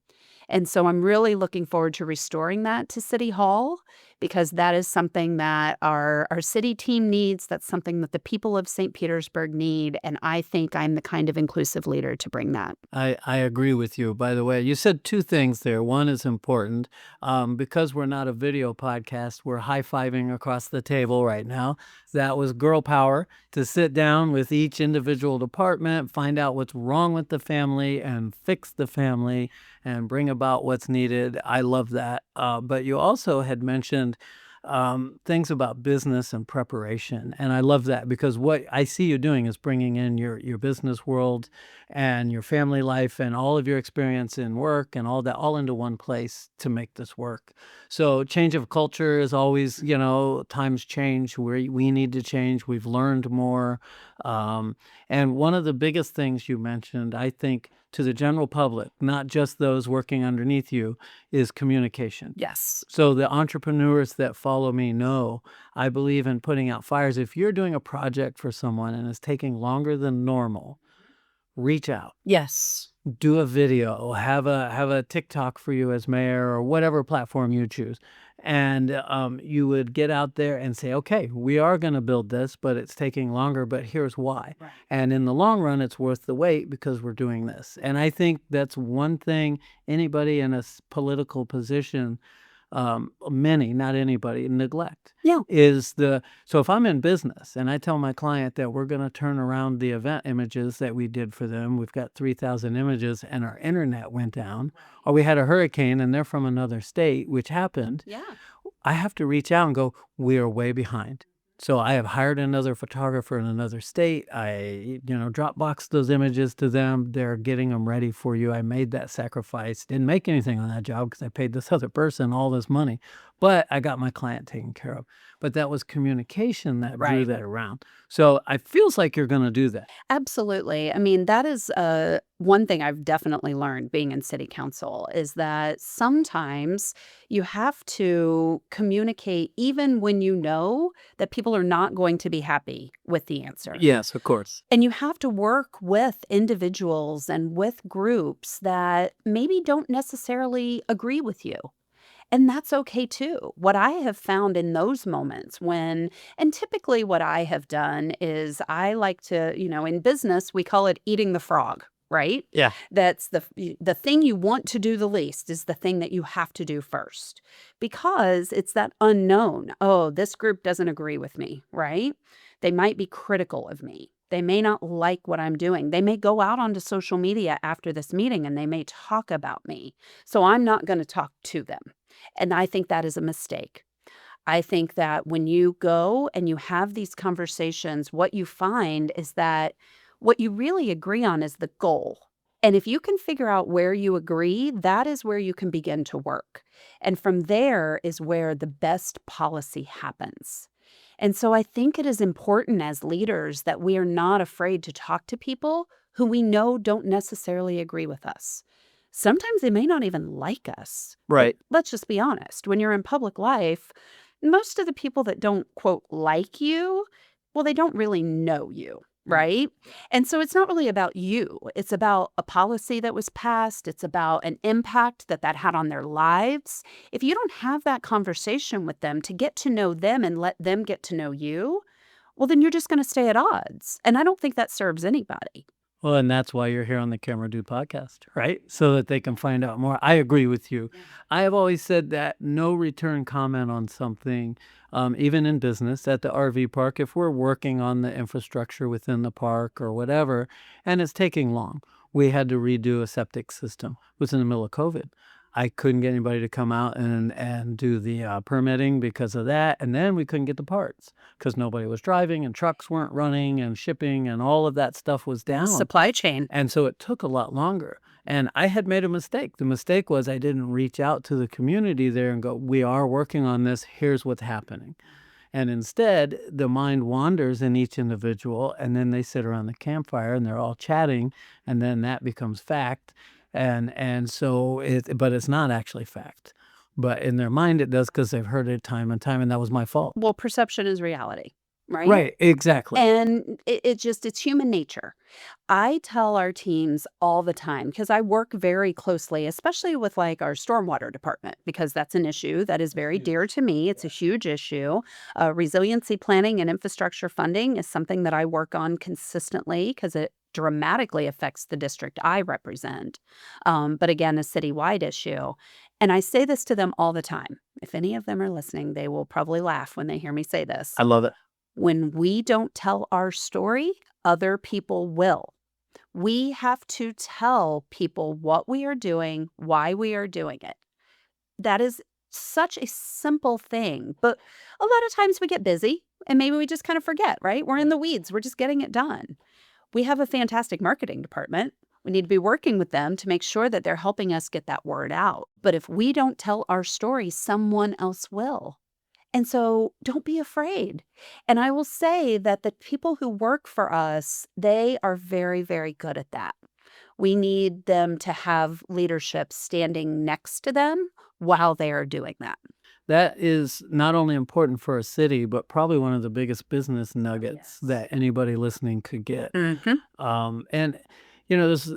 And so I'm really looking forward to restoring that to City Hall because that is something that our city team needs. That's something that the people of St. Petersburg need. And I think I'm the kind of inclusive leader to bring that. I agree with you. By the way, you said two things there. One is important. Because we're not a video podcast, we're high-fiving across the table right now. That was girl power to sit down with each individual department, find out what's wrong with the family and fix the family and bring about what's needed. I love that. But you also had mentioned things about business and preparation. And I love that because what I see you doing is bringing in your business world and your family life and all of your experience in work and all that all into one place to make this work. So change of culture is always, times change. We need to change. We've learned more. And one of the biggest things you mentioned, I think to the general public, not just those working underneath you, is communication. Yes. So the entrepreneurs that follow me know I believe in putting out fires. If you're doing a project for someone and it's taking longer than normal, reach out. Yes. Do a video, have a TikTok for you as mayor or whatever platform you choose. And you would get out there and say, okay, we are going to build this, but it's taking longer, but here's why. Right. And in the long run, it's worth the wait because we're doing this. And I think that's one thing anybody in a political position, many, not anybody, neglect. Yeah. So if I'm in business and I tell my client that we're going to turn around the event images that we did for them, we've got 3,000 images and our internet went down, or we had a hurricane and they're from another state, which happened, Yeah. I have to reach out and go, we are way behind. So I have hired another photographer in another state. I, Dropbox those images to them. They're getting them ready for you. I made that sacrifice. Didn't make anything on that job because I paid this other person all this money. But I got my client taken care of. But that was communication that drew Right. that around. So it feels like you're going to do that. Absolutely. I mean, that is one thing I've definitely learned being in city council is that sometimes you have to communicate even when you know that people are not going to be happy with the answer. Yes, of course. And you have to work with individuals and with groups that maybe don't necessarily agree with you. And that's okay too. What I have found in those moments and typically what I have done is I like to, in business, we call it eating the frog, right? Yeah. That's the thing you want to do the least is the thing that you have to do first because it's that unknown. Oh, this group doesn't agree with me, right? They might be critical of me. They may not like what I'm doing. They may go out onto social media after this meeting and they may talk about me. So I'm not going to talk to them. And I think that is a mistake. I think that when you go and you have these conversations, what you find is that what you really agree on is the goal. And if you can figure out where you agree, that is where you can begin to work. And from there is where the best policy happens. And so I think it is important as leaders that we are not afraid to talk to people who we know don't necessarily agree with us. Sometimes they may not even like us. Right. Let's just be honest. When you're in public life, most of the people that don't, quote, like you, well, they don't really know you, right? And so it's not really about you. It's about a policy that was passed. It's about an impact that had on their lives. If you don't have that conversation with them to get to know them and let them get to know you, well, then you're just going to stay at odds. And I don't think that serves anybody. Well, and that's why you're here on the Camera Dude podcast, right? So that they can find out more. I agree with you. I have always said that no return comment on something, even in business at the RV park, if we're working on the infrastructure within the park or whatever, and it's taking long. We had to redo a septic system. It was in the middle of COVID. I couldn't get anybody to come out and do the permitting because of that. And then we couldn't get the parts because nobody was driving and trucks weren't running and shipping and all of that stuff was down. Supply chain. And so it took a lot longer. And I had made a mistake. The mistake was I didn't reach out to the community there and go, we are working on this. Here's what's happening. And instead, the mind wanders in each individual, and then they sit around the campfire and they're all chatting, and then that becomes fact. And so but it's not actually fact. But in their mind it does because they've heard it time and time, and that was my fault. Well, perception is reality, right? Right, exactly. And it's human nature. I tell our teams all the time, because I work very closely, especially with like our stormwater department, because that's an issue that is very dear to me. It's a huge issue. Resiliency planning and infrastructure funding is something that I work on consistently because it dramatically affects the district I represent. But again, a citywide issue. And I say this to them all the time. If any of them are listening, they will probably laugh when they hear me say this. I love it. When we don't tell our story, other people will. We have to tell people what we are doing, why we are doing it. That is such a simple thing. But a lot of times we get busy and maybe we just kind of forget, right? We're in the weeds. We're just getting it done. We have a fantastic marketing department. We need to be working with them to make sure that they're helping us get that word out. But if we don't tell our story, someone else will. And so don't be afraid. And I will say that the people who work for us, they are very, very good at that. We need them to have leadership standing next to them while they are doing that. That is not only important for a city, but probably one of the biggest business nuggets that anybody listening could get. And there's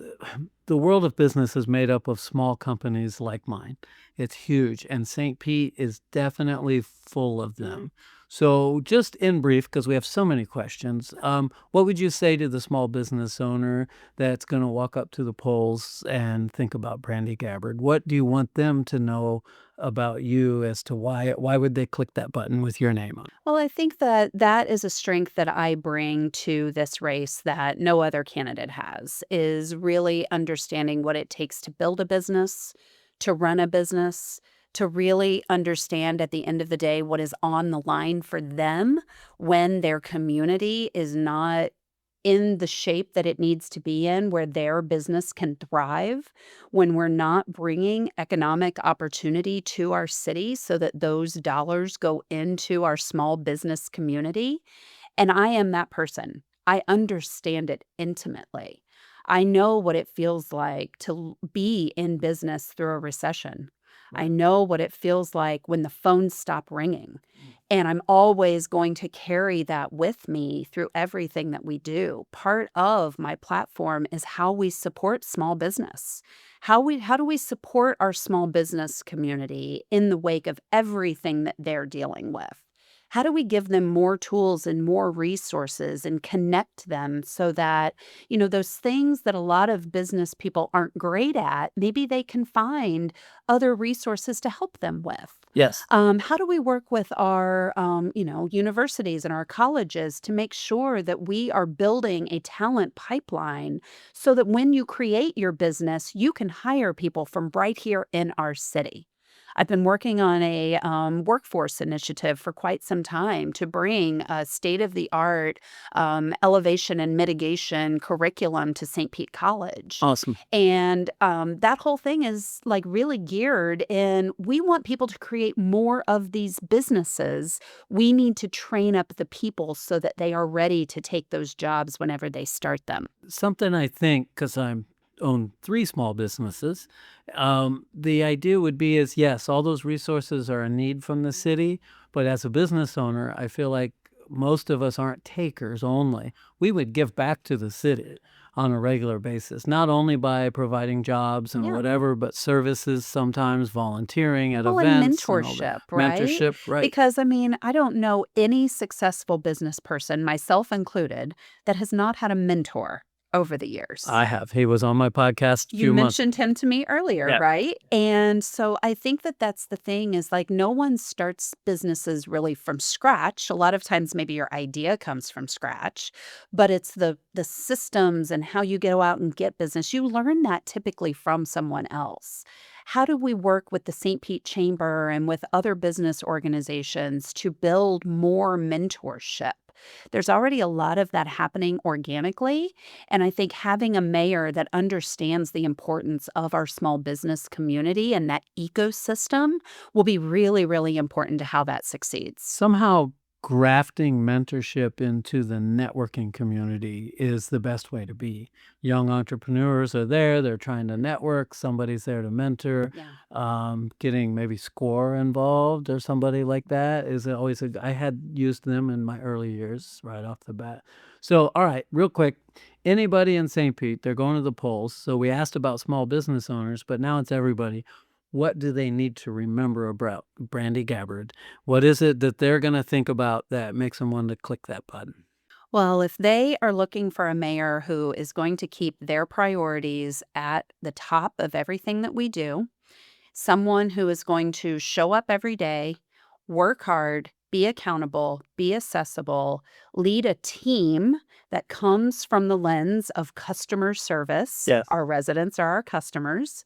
the world of business is made up of small companies like mine. It's huge, and St. Pete is definitely full of them. So, just in brief, because we have so many questions, what would you say to the small business owner that's going to walk up to the polls and think about Brandi Gabbard? What do you want them to know about you as to why would they click that button with your name on it? Well, I think that that is a strength that I bring to this race that no other candidate has, is really understanding what it takes to build a business, to run a business, to really understand at the end of the day what is on the line for them when their community is not in the shape that it needs to be in, where their business can thrive, when we're not bringing economic opportunity to our city so that those dollars go into our small business community. And I am that person. I understand it intimately. I know what it feels like to be in business through a recession. I know what it feels like when the phones stop ringing. And I'm always going to carry that with me through everything that we do. Part of my platform is how we support small business. How do we support our small business community in the wake of everything that they're dealing with? How do we give them more tools and more resources and connect them so that, those things that a lot of business people aren't great at, maybe they can find other resources to help them with? Yes. How do we work with our, universities and our colleges to make sure that we are building a talent pipeline so that when you create your business, you can hire people from right here in our city? I've been working on a workforce initiative for quite some time to bring a state-of-the-art elevation and mitigation curriculum to St. Pete College. Awesome. And that whole thing is like really geared in, we want people to create more of these businesses. We need to train up the people so that they are ready to take those jobs whenever they start them. Something I think, because I'm own 3 small businesses, the idea would be is, yes, all those resources are a need from the city, but as a business owner, I feel like most of us aren't takers only. We would give back to the city on a regular basis, not only by providing jobs and whatever, but services, sometimes volunteering at And events and all mentorship, that. right? Mentorship, right. Because I don't know any successful business person, myself included, that has not had a mentor over the years. I have. He was on my podcast a You few months. mentioned him to me earlier, Yeah. right? And so I think that that's the thing, is like no one starts businesses really from scratch. A lot of times maybe your idea comes from scratch, but it's the systems and how you go out and get business. You learn that typically from someone else. How do we work with the St. Pete Chamber and with other business organizations to build more mentorship? There's already a lot of that happening organically. And I think having a mayor that understands the importance of our small business community and that ecosystem will be really, really important to how that succeeds. Somehow grafting mentorship into the networking community is the best way to be. Young entrepreneurs are there, they're trying to network, somebody's there to mentor. Getting maybe SCORE involved or somebody like that is always I had used them in my early years right off the bat. So, all right, real quick, anybody in St. Pete, they're going to the polls. So we asked about small business owners, but now it's everybody. What do they need to remember about Brandi Gabbard? What is it that they're going to think about that makes them want to click that button? Well, if they are looking for a mayor who is going to keep their priorities at the top of everything that we do, someone who is going to show up every day, work hard, be accountable, be accessible, lead a team that comes from the lens of customer service. Yes. Our residents are our customers.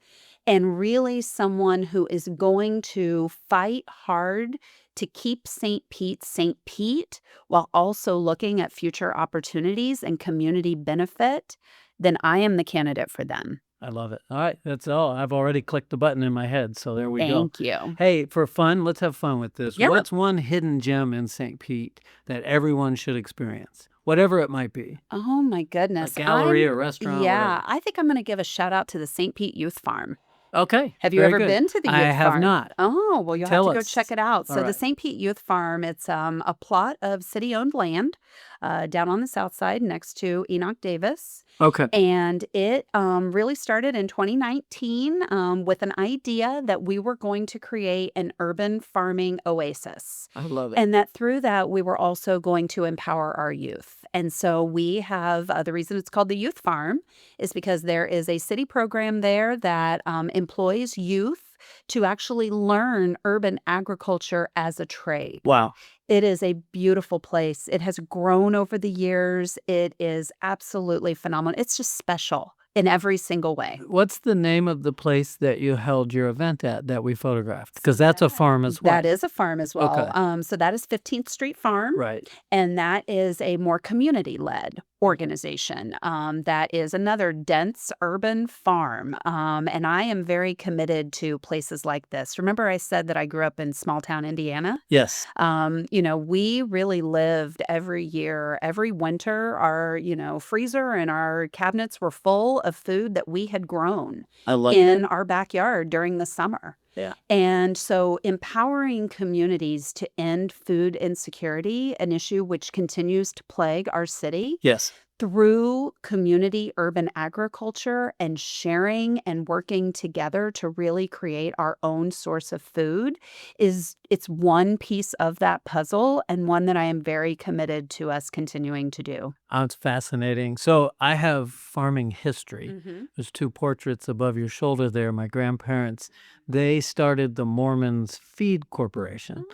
And really someone who is going to fight hard to keep St. Pete while also looking at future opportunities and community benefit, then I am the candidate for them. I love it. All right, that's all. I've already clicked the button in my head, so there we go. Thank you. Hey, for fun, let's have fun with this. Yeah. What's one hidden gem in St. Pete that everyone should experience? whatever it might be. Oh my A goodness. gallery, a restaurant, Yeah, whatever. I think I'm going to give a shout out to the St. Pete Youth Farm. Okay. Have you very ever good. been to the I youth have farm? not. Oh, well, you'll Tell have to go us. check it out. All So the right. St. Pete Youth Farm, it's a plot of city-owned land down on the south side next to Enoch Davis. Okay. And it really started in 2019 with an idea that we were going to create an urban farming oasis. I love it. And that through that, we were also going to empower our youth. And so we have the reason it's called the Youth Farm is because there is a city program there that employs youth to actually learn urban agriculture as a trade. Wow. It is a beautiful place. It has grown over the years. It is absolutely phenomenal. It's just special in every single way. What's the name of the place that you held your event at that we photographed? Because that's a farm as well. That is a farm as well. Okay. So that is 15th Street Farm. Right. And that is a more community-led organization. That is another dense urban farm. And I am very committed to places like this. Remember I said that I grew up in small town Indiana? Yes. We really lived every year, every winter, our, freezer and our cabinets were full of food that we had grown I like in our backyard during the summer. Yeah. And so empowering communities to end food insecurity, an issue which continues to plague our city, Yes. through community urban agriculture and sharing and working together to really create our own source of food it's one piece of that puzzle and one that I am very committed to us continuing to do. It's fascinating. So I have farming history. Mm-hmm. There's two portraits above your shoulder there. My grandparents, they started the Moorman's Feed Corporation.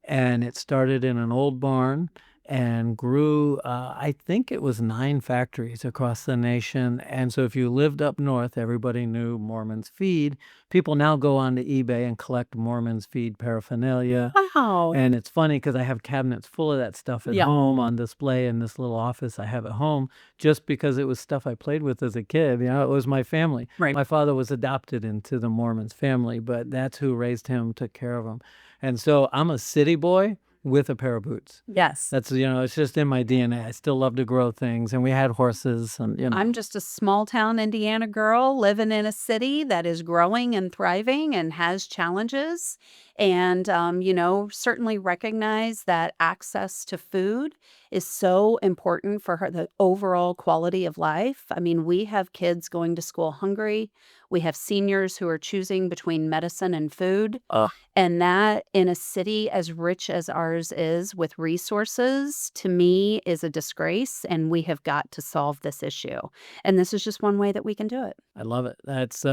And it started in an old barn and grew, I think it was 9 factories across the nation. And so if you lived up north, everybody knew Moorman's Feed. People now go onto eBay and collect Moorman's Feed paraphernalia. Wow. And it's funny because I have cabinets full of that stuff at Yeah. home on display in this little office I have at home just because it was stuff I played with as a kid. It was my family. Right. My father was adopted into the Moorman's family, but that's who raised him, took care of him. And so I'm a city boy with a pair of boots. Yes. That's, it's just in my DNA. I still love to grow things. And we had horses and, I'm just a small town Indiana girl living in a city that is growing and thriving and has challenges. And, certainly recognize that access to food is so important for the overall quality of life. I mean, we have kids going to school hungry. We have seniors who are choosing between medicine and food. And that in a city as rich as ours is with resources, to me, is a disgrace. And we have got to solve this issue. And this is just one way that we can do it. I love it. That's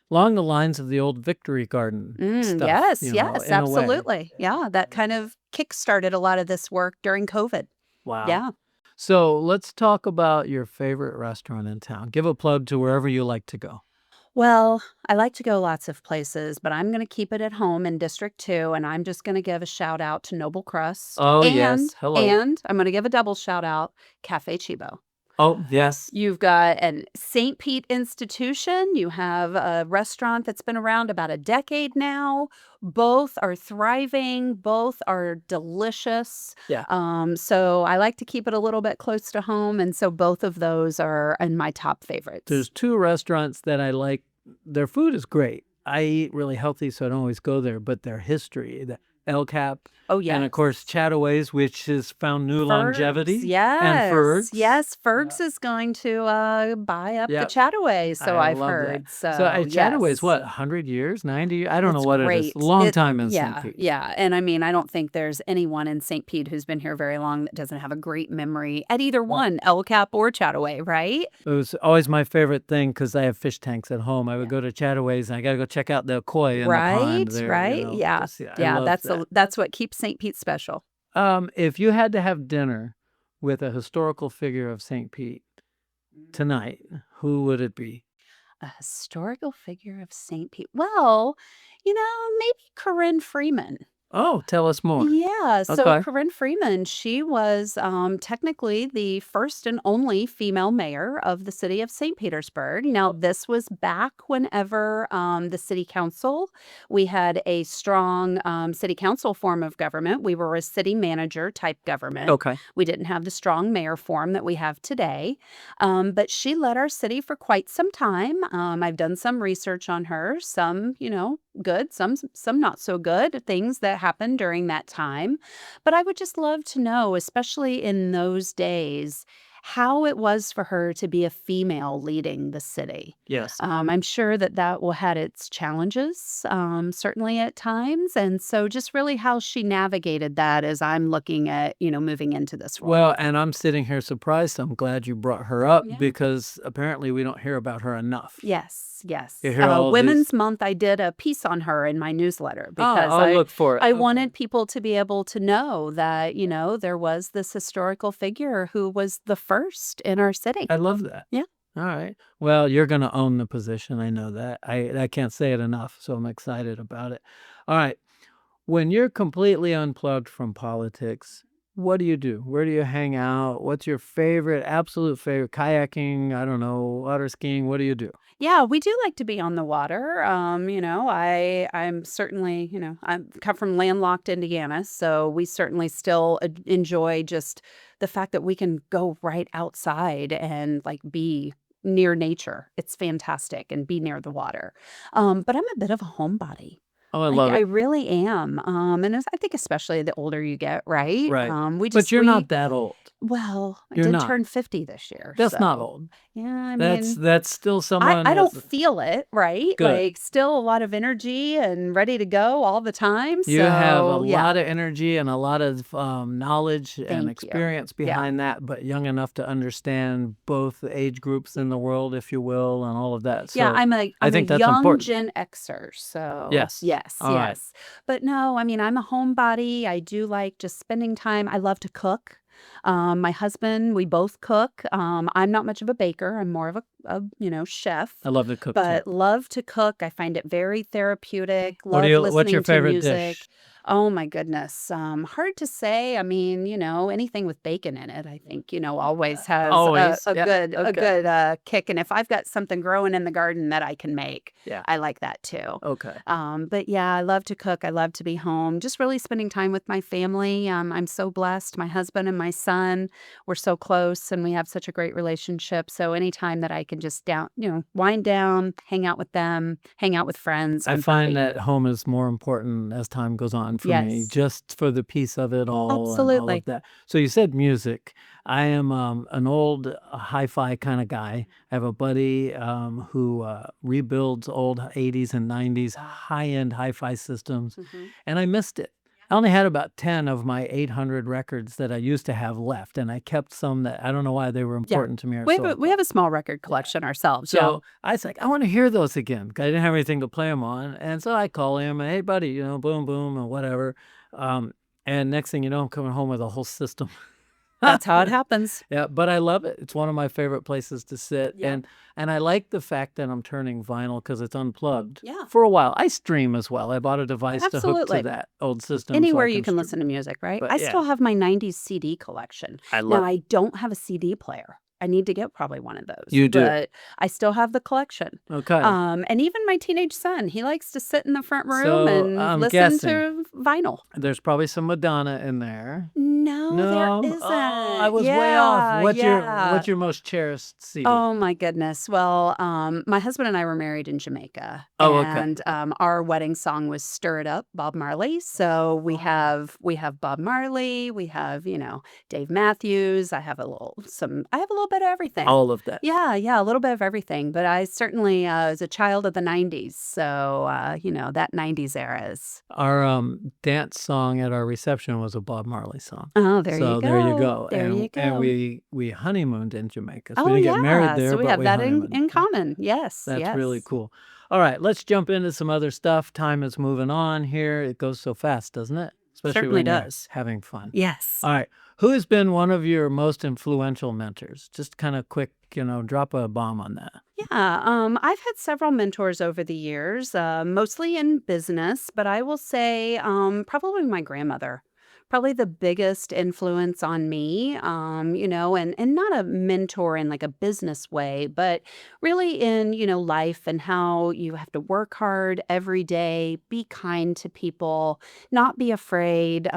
along the lines of the old Victory Garden stuff. Yes, in a way. absolutely. Yeah, that kind of kickstarted a lot of this work during COVID. Wow. Yeah. So let's talk about your favorite restaurant in town. Give a plug to wherever you like to go. Well, I like to go lots of places, but I'm going to keep it at home in District 2, and I'm just going to give a shout out to Noble Crust. Oh, yes. Hello. And I'm going to give a double shout out, Cafe Chibo. Oh, yes. You've got an St. Pete institution. You have a restaurant that's been around about a decade now. Both are thriving. Both are delicious. Yeah. So I like to keep it a little bit close to home. And so both of those are in my top favorites. There's 2 restaurants that I like. Their food is great. I eat really healthy, so I don't always go there. But their history, the El Cap. Oh, yes. And, of course, Chataway's, which has found new longevity. Yes. And Ferg's. Yes, Ferg's is going to buy up the Chataway, so I've heard. That. So Chataway's, yes. what, 100 years, 90 years? I don't know It's what great. it is. A long time in St. Pete. Yeah. And I mean, I don't think there's anyone in St. Pete who's been here very long that doesn't have a great memory at either one, El Cap or Chataway, right? It was always my favorite thing because I have fish tanks at home. I would go to Chataway's and I got to go check out the koi in the pond there. Right. Yeah. I love that's what keeps St. Pete special. If you had to have dinner with a historical figure of St. Pete tonight, who would it be? A historical figure of St. Pete. Well, maybe Corinne Freeman. Oh, tell us more. Yeah, so Okay. Corinne Freeman, she was technically the first and only female mayor of the city of St. Petersburg. Now, this was back whenever the city council, we had a strong city council form of government. We were a city manager type government. Okay. We didn't have the strong mayor form that we have today. But she led our city for quite some time. I've done some research on her, some, good, some not so good things that happened during that time. But I would just love to know, especially in those days, how it was for her to be a female leading the city. Yes. I'm sure that will had its challenges, certainly at times, and so just really how she navigated that as I'm looking at moving into this role. Well, and I'm sitting here surprised. I'm glad you brought her up Yeah. because apparently we don't hear about her enough. Yes. You hear all Women's these- Month, I did a piece on her in my newsletter because I'll look for it. I Okay. wanted people to be able to know that, there was this historical figure who was the first in our city. I love that. Yeah. All right. Well, you're going to own the position. I know that. I can't say it enough, so I'm excited about it. All right. When you're completely unplugged from politics, what do you do? Where do you hang out? What's your absolute favorite? Kayaking? I don't know. Water skiing? What do you do? Yeah, we do like to be on the water. I'm certainly, I come from landlocked Indiana, so we certainly still enjoy just the fact that we can go right outside and like be near nature. It's fantastic and be near the water. But I'm a bit of a homebody. Oh, I love I it. really am. I think especially the older you get, right? Right. But you're not that old. Well, I You're did not. turn 50 this year. That's not So, old. yeah, That's still someone I don't with feel it, right? good. Like still a lot of energy and ready to go all the time. You have a So, yeah. lot of energy and a lot of knowledge and Thank you. experience Yeah. behind that, but young enough to understand both the age groups in the world, if you will, and all of that. Yeah, So I'm I a think that's young important. Gen Xer, so Yes. yes, All right. yes. But no, I'm a homebody. I do like just spending time. I love to cook. My husband, we both cook. I'm not much of a baker. I'm more of a chef. I love to cook too. But love to cook. I find it very therapeutic. What's Love your listening to favorite music. dish? Oh my goodness. Hard to say. Anything with bacon in it, I think, always has Always. a Yeah. good Okay. kick. And if I've got something growing in the garden that I can make, Yeah. I like that too. Okay. But yeah, I love to cook. I love to be home, just really spending time with my family. I'm so blessed. My husband and my son, we're so close and we have such a great relationship. So anytime that I can just wind down, hang out with them, hang out with friends, I I'm find happy. that home is more important as time goes on for me, Yes. just for the piece of it all and all Absolutely. of that. So you said music. I am an old hi-fi kind of guy. I have a buddy who rebuilds old 80s and 90s high-end hi-fi systems, Mhm. and I missed it. I only had about 10 of my 800 records that I used to have left, and I kept some that I don't know why they were Yeah. important to me or We so. have we have a small record collection ourselves. So I was like, I want to hear those again. 'Cause I didn't have anything to play them on. And so I call him, hey, buddy, boom, boom, and whatever. And next thing you know, I'm coming home with a whole system. That's how it happens. Yeah, but I love it. It's one of my favorite places to sit. Yeah. And I like the fact that I'm turning vinyl because it's unplugged. Yeah. For a while. I stream as well. I bought a device to hook Absolutely. to that old system. so Anywhere I you can stream. listen to music, right? But I yeah. still have my 90s CD collection. I Now, love it. I don't have a CD player. I need to get probably one of those. You do. But I still have the collection. Okay. And even my teenage son, he likes to sit in the front room So, and I'm listen guessing. to vinyl. There's probably some Madonna in there. No, No, there isn't. oh, I was way off. Yeah. What's your most cherished CD? Oh my goodness. Well, my husband and I were married in Jamaica. Oh, okay. And our wedding song was Stir It Up, Bob Marley. So we have Bob Marley, we have, Dave Matthews. I have a little bit of everything. All of that. Yeah, a little bit of everything. But I certainly was a child of the 90s. So, that 90s era is. Our dance song at our reception was a Bob Marley song. Oh, there you go. So there you go. There and, you go. And we honeymooned in Jamaica. So Oh, we didn't get married there, so we but have that honeymooned. in common. Yes. That's really yes. cool. All right, let's jump into some other stuff. Time is moving on here. It goes so fast, doesn't it? especially Certainly when you're does. having fun. Yes. All right. Who has been one of your most influential mentors? Just kind of quick, drop a bomb on that. Yeah, I've had several mentors over the years, mostly in business, but I will say probably my grandmother. Probably the biggest influence on me, and not a mentor in like a business way, but really in, life and how you have to work hard every day, be kind to people, not be afraid,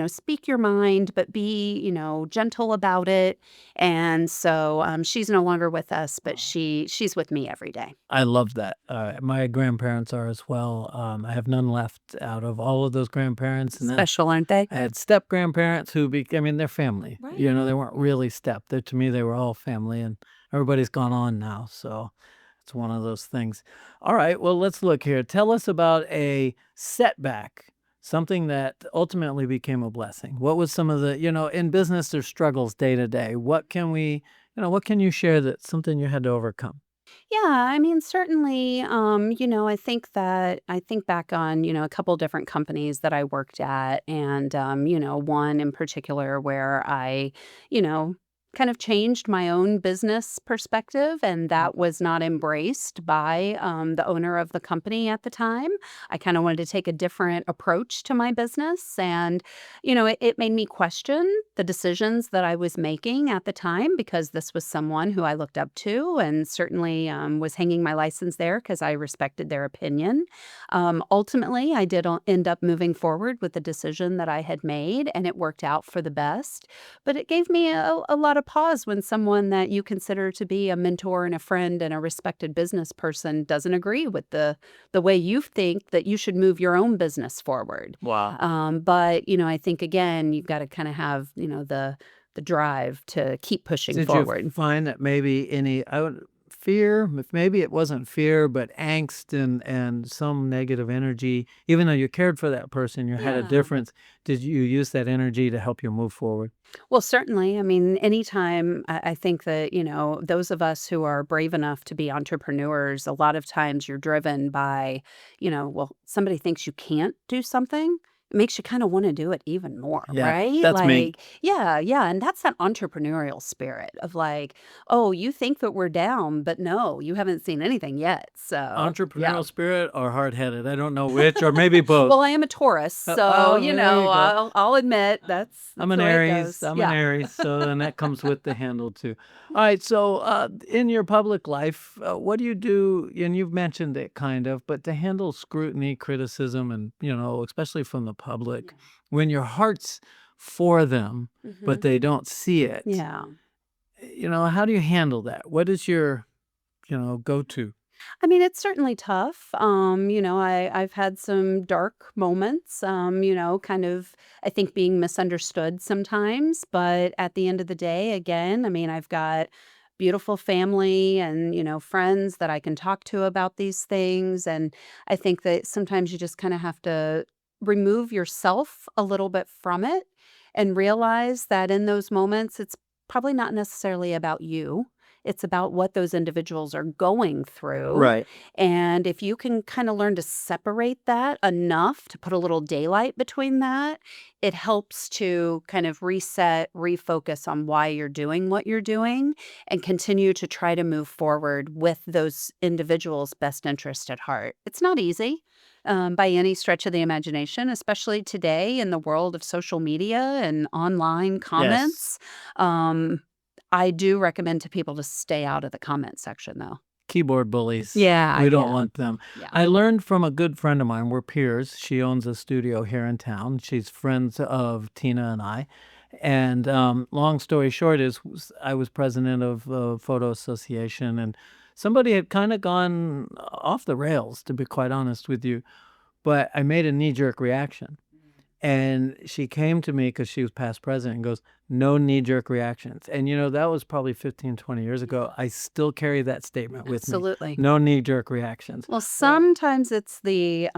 speak your mind, but be, gentle about it. And so she's no longer with us, but she's with me every day. I love that. My grandparents are as well. I have none left out of all of those grandparents. And then Special, aren't they? I had step grandparents who they're family. Right. They weren't really step. To me, they were all family, and everybody's gone on now. So it's one of those things. All right. Well, let's look here. Tell us about a setback, something that ultimately became a blessing. What was some of the, in business, there's struggles day to day. What what can you share that's something you had to overcome? Yeah, I mean, certainly, I think back on, a couple different companies that I worked at, and, one in particular where I, you know, kind of changed my own business perspective, and that was not embraced by the owner of the company at the time. I kind of wanted to take a different approach to my business, and, it made me question the decisions that I was making at the time because this was someone who I looked up to and certainly was hanging my license there because I respected their opinion. Ultimately, I did end up moving forward with the decision that I had made, and it worked out for the best. But it gave me a lot of pause when someone that you consider to be a mentor and a friend and a respected business person doesn't agree with the way you think that you should move your own business forward. Wow. But I think again, you've got to kind of have the drive to keep pushing Did forward. you find that maybe fear, if maybe it wasn't fear, but angst and some negative energy, even though you cared for that person, you had a Yeah. difference, did you use that energy to help you move forward? Well, certainly. I mean, anytime I think that, those of us who are brave enough to be entrepreneurs, a lot of times you're driven by, well, somebody thinks you can't do something. It makes you kind of want to do it even more, Yeah, right? that's me. Like, yeah, yeah. And that's that entrepreneurial spirit of like, oh, you think that we're down, but no, you haven't seen anything yet. So, yeah. Entrepreneurial spirit or hard-headed? I don't know which, or maybe both. Well, I am a Taurus, so, Oh, there you go. I'll admit that's I'm an the way it Aries. goes. I'm an Yeah. Aries, so then that comes with the handle too. All right, so in your public life, what do you do? And you've mentioned it kind of, but to handle scrutiny, criticism, and especially from the public, when your heart's for them, but Hmm. they don't see it. Yeah. How do you handle that? What is your go-to? I mean, it's certainly tough. I've had some dark moments, kind of, I think being misunderstood sometimes. But at the end of the day, again, I mean, I've got beautiful family and, friends that I can talk to about these things. And I think that sometimes you just kind of have to remove yourself a little bit from it and realize that in those moments, it's probably not necessarily about you. It's about what those individuals are going through. Right. And if you can kind of learn to separate that enough to put a little daylight between that, it helps to kind of reset, refocus on why you're doing what you're doing and continue to try to move forward with those individuals' best interest at heart. It's not easy. By any stretch of the imagination, especially today in the world of social media and online Yes. comments. I do recommend to people to stay out of the comment section, though. Keyboard bullies. Yeah, We don't yeah, want them. yeah. I learned from a good friend of mine. We're peers. She owns a studio here in town. She's friends of Tina and I. And long story short I was president of the photo association, and somebody had kind of gone off the rails, to be quite honest with you. But I made a knee-jerk reaction. And she came to me because she was past president and goes, no knee-jerk reactions. And, that was probably 15, 20 years ago. I still carry that statement with me. Absolutely. No knee-jerk reactions. Well, sometimes it's the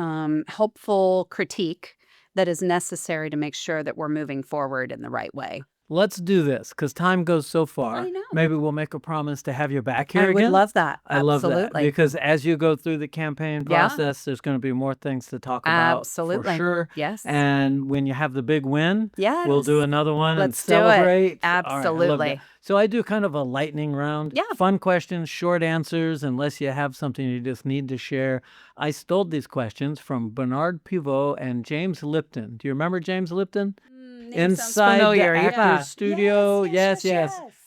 helpful critique that is necessary to make sure that we're moving forward in the right way. let's do this because time goes so far. I know. Maybe we'll make a promise to have you back here again. I would love that. I love that Absolutely. because as you go through the campaign Yeah. process, there's going to be more things to talk about. Absolutely. For sure. Yes. And when you have the big win, Yes. we'll do another one Let's and do it. celebrate. All right, I love Absolutely. that. So I do kind of a lightning round. Yeah. Fun questions, short answers, unless you have something you just need to share. I stole these questions from Bernard Pivot and James Lipton. Do you remember James Lipton? Inside the actor's studio. Yes.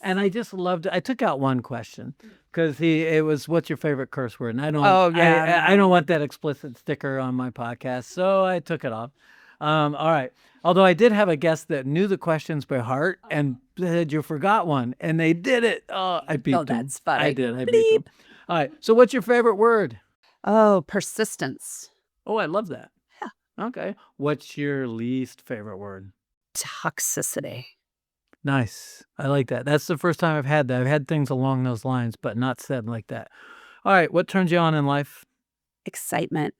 And I just loved it. I took out one question because it was, what's your favorite curse word? And I don't, Oh, yeah. I don't want that explicit sticker on my podcast. So I took it off. All right. Although I did have a guest that knew the questions by heart and said you forgot one, and they did it. Oh, I beat them. That's funny. I did. I beat them. All right. So what's your favorite word? Oh, persistence. Oh, I love that. Yeah. Okay. What's your least favorite word? Toxicity. Nice. I like that. That's the first time I've had that. I've had things along those lines, but not said like that. All right. What turns you on in life? Excitement.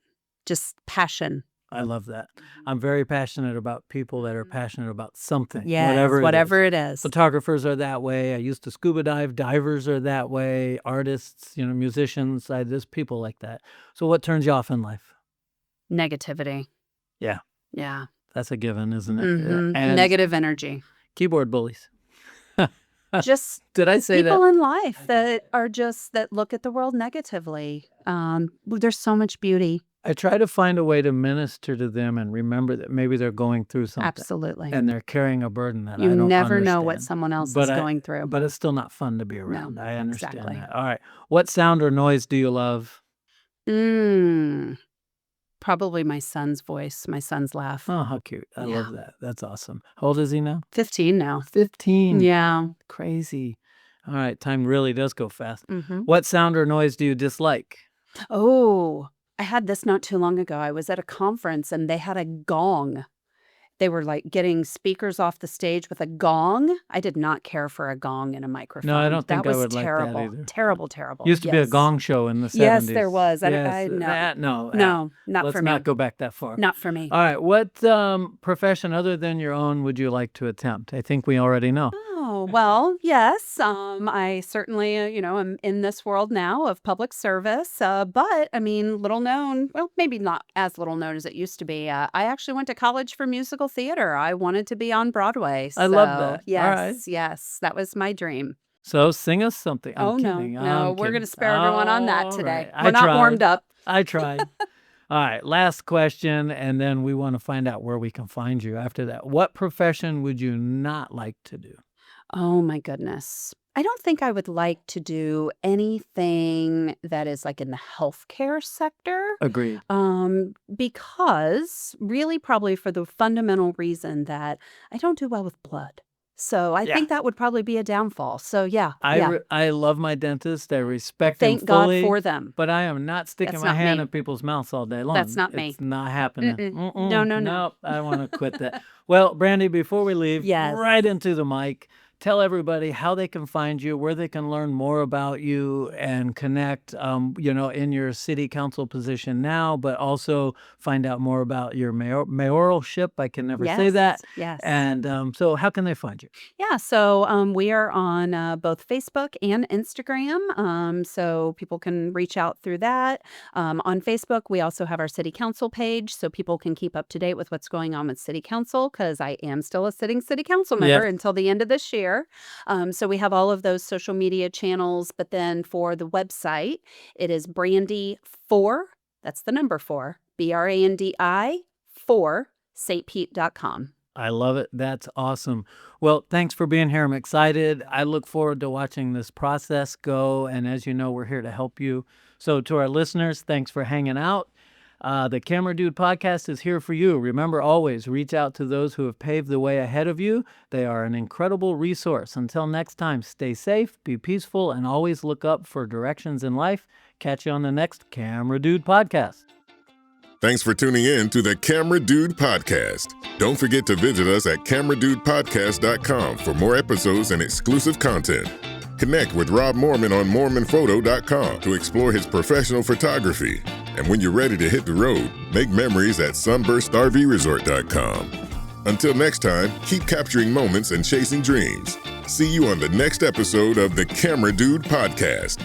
Just passion. I love that. I'm very passionate about people that are passionate about something. Yes, whatever it is. Photographers are that way. I used to scuba dive. Divers are that way. Artists, musicians. There's people like that. So what turns you off in life? Negativity. Yeah. Yeah. That's a given, isn't it? Mhm. And Negative energy. keyboard bullies. Just Did I say people that? in life that look at the world negatively. There's so much beauty. I try to find a way to minister to them and remember that maybe they're going through something. Absolutely. And they're carrying a burden that I You don't never know what understand. someone else But is I- going through. But it's still not fun to be around. I understand exactly. that. All right. What sound or noise do you love? Probably my son's voice, my son's laugh. Oh, how cute. I Yeah. love that. That's awesome. How old is he now? 15 now. 15. Yeah. Crazy. All right. Time really does go fast. Mhm. What sound or noise do you dislike? Oh, I had this not too long ago. I was at a conference and they had a gong. They were like getting speakers off the stage with a gong. I did not care for a gong and a microphone. I don't think that I was would like that terrible. either. Terrible. Used to be a Yes. gong show in the 70s. Yes, there was. Yes, No, not Let's for me. not go back that far. Not for me. All right. What profession other than your own would you like to attempt? I think we already know. Oh, well, yes. I certainly, am in this world now of public service. But I mean, little known, well, maybe not as little known as it used to be. I actually went to college for musical theater. I wanted to be on Broadway. I love So, that. All Yes, right. yes. That was my dream. So sing us something. I'm Oh, no. kidding. No, I'm we're going kidding. to spare everyone on that All today. right. We're not warmed up. I tried. All right. Last question. And then we want to find out where we can find you after that. What profession would you not like to do? Oh, my goodness. I don't think I would like to do anything that is like in the healthcare sector. Agreed. Because really probably for the fundamental reason that I don't do well with blood. So I Yeah. think that would probably be a downfall. So yeah. I love my dentist. I respect Thank him God fully. for them. But I am not sticking That's my not hand me. in people's mouths all day long. That's not me. It's not happening. Mm-mm. Mm-mm. No. Nope, I want to quit that. Well, Brandi, before we leave, Yes. right into the mic, tell everybody how they can find you, where they can learn more about you and connect, in your city council position now, but also find out more about your mayoralship. I can never say that. Yes. And so how can they find you? Yeah, so we are on both Facebook and Instagram, so people can reach out through that. On Facebook, we also have our city council page, so people can keep up to date with what's going on with city council, because I am still a sitting city council member until the end of this year. So we have all of those social media channels, but then for the website, it is Brandi4, that's the number 4, Brandi 4, stpete.com. I love it. That's awesome. Well, thanks for being here. I'm excited. I look forward to watching this process go. And as you know, we're here to help you. So to our listeners, thanks for hanging out. The Camera Dude podcast is here for you. Remember, always reach out to those who have paved the way ahead of you. They are an incredible resource. Until next time, stay safe, be peaceful, and always look up for directions in life. Catch you on the next Camera Dude podcast. Thanks for tuning in to the Camera Dude Podcast. Don't forget to visit us at cameradudepodcast.com for more episodes and exclusive content. Connect with Rob Moorman on moormanphoto.com to explore his professional photography. And when you're ready to hit the road, make memories at sunburstrvresort.com. Until next time, keep capturing moments and chasing dreams. See you on the next episode of the Camera Dude Podcast.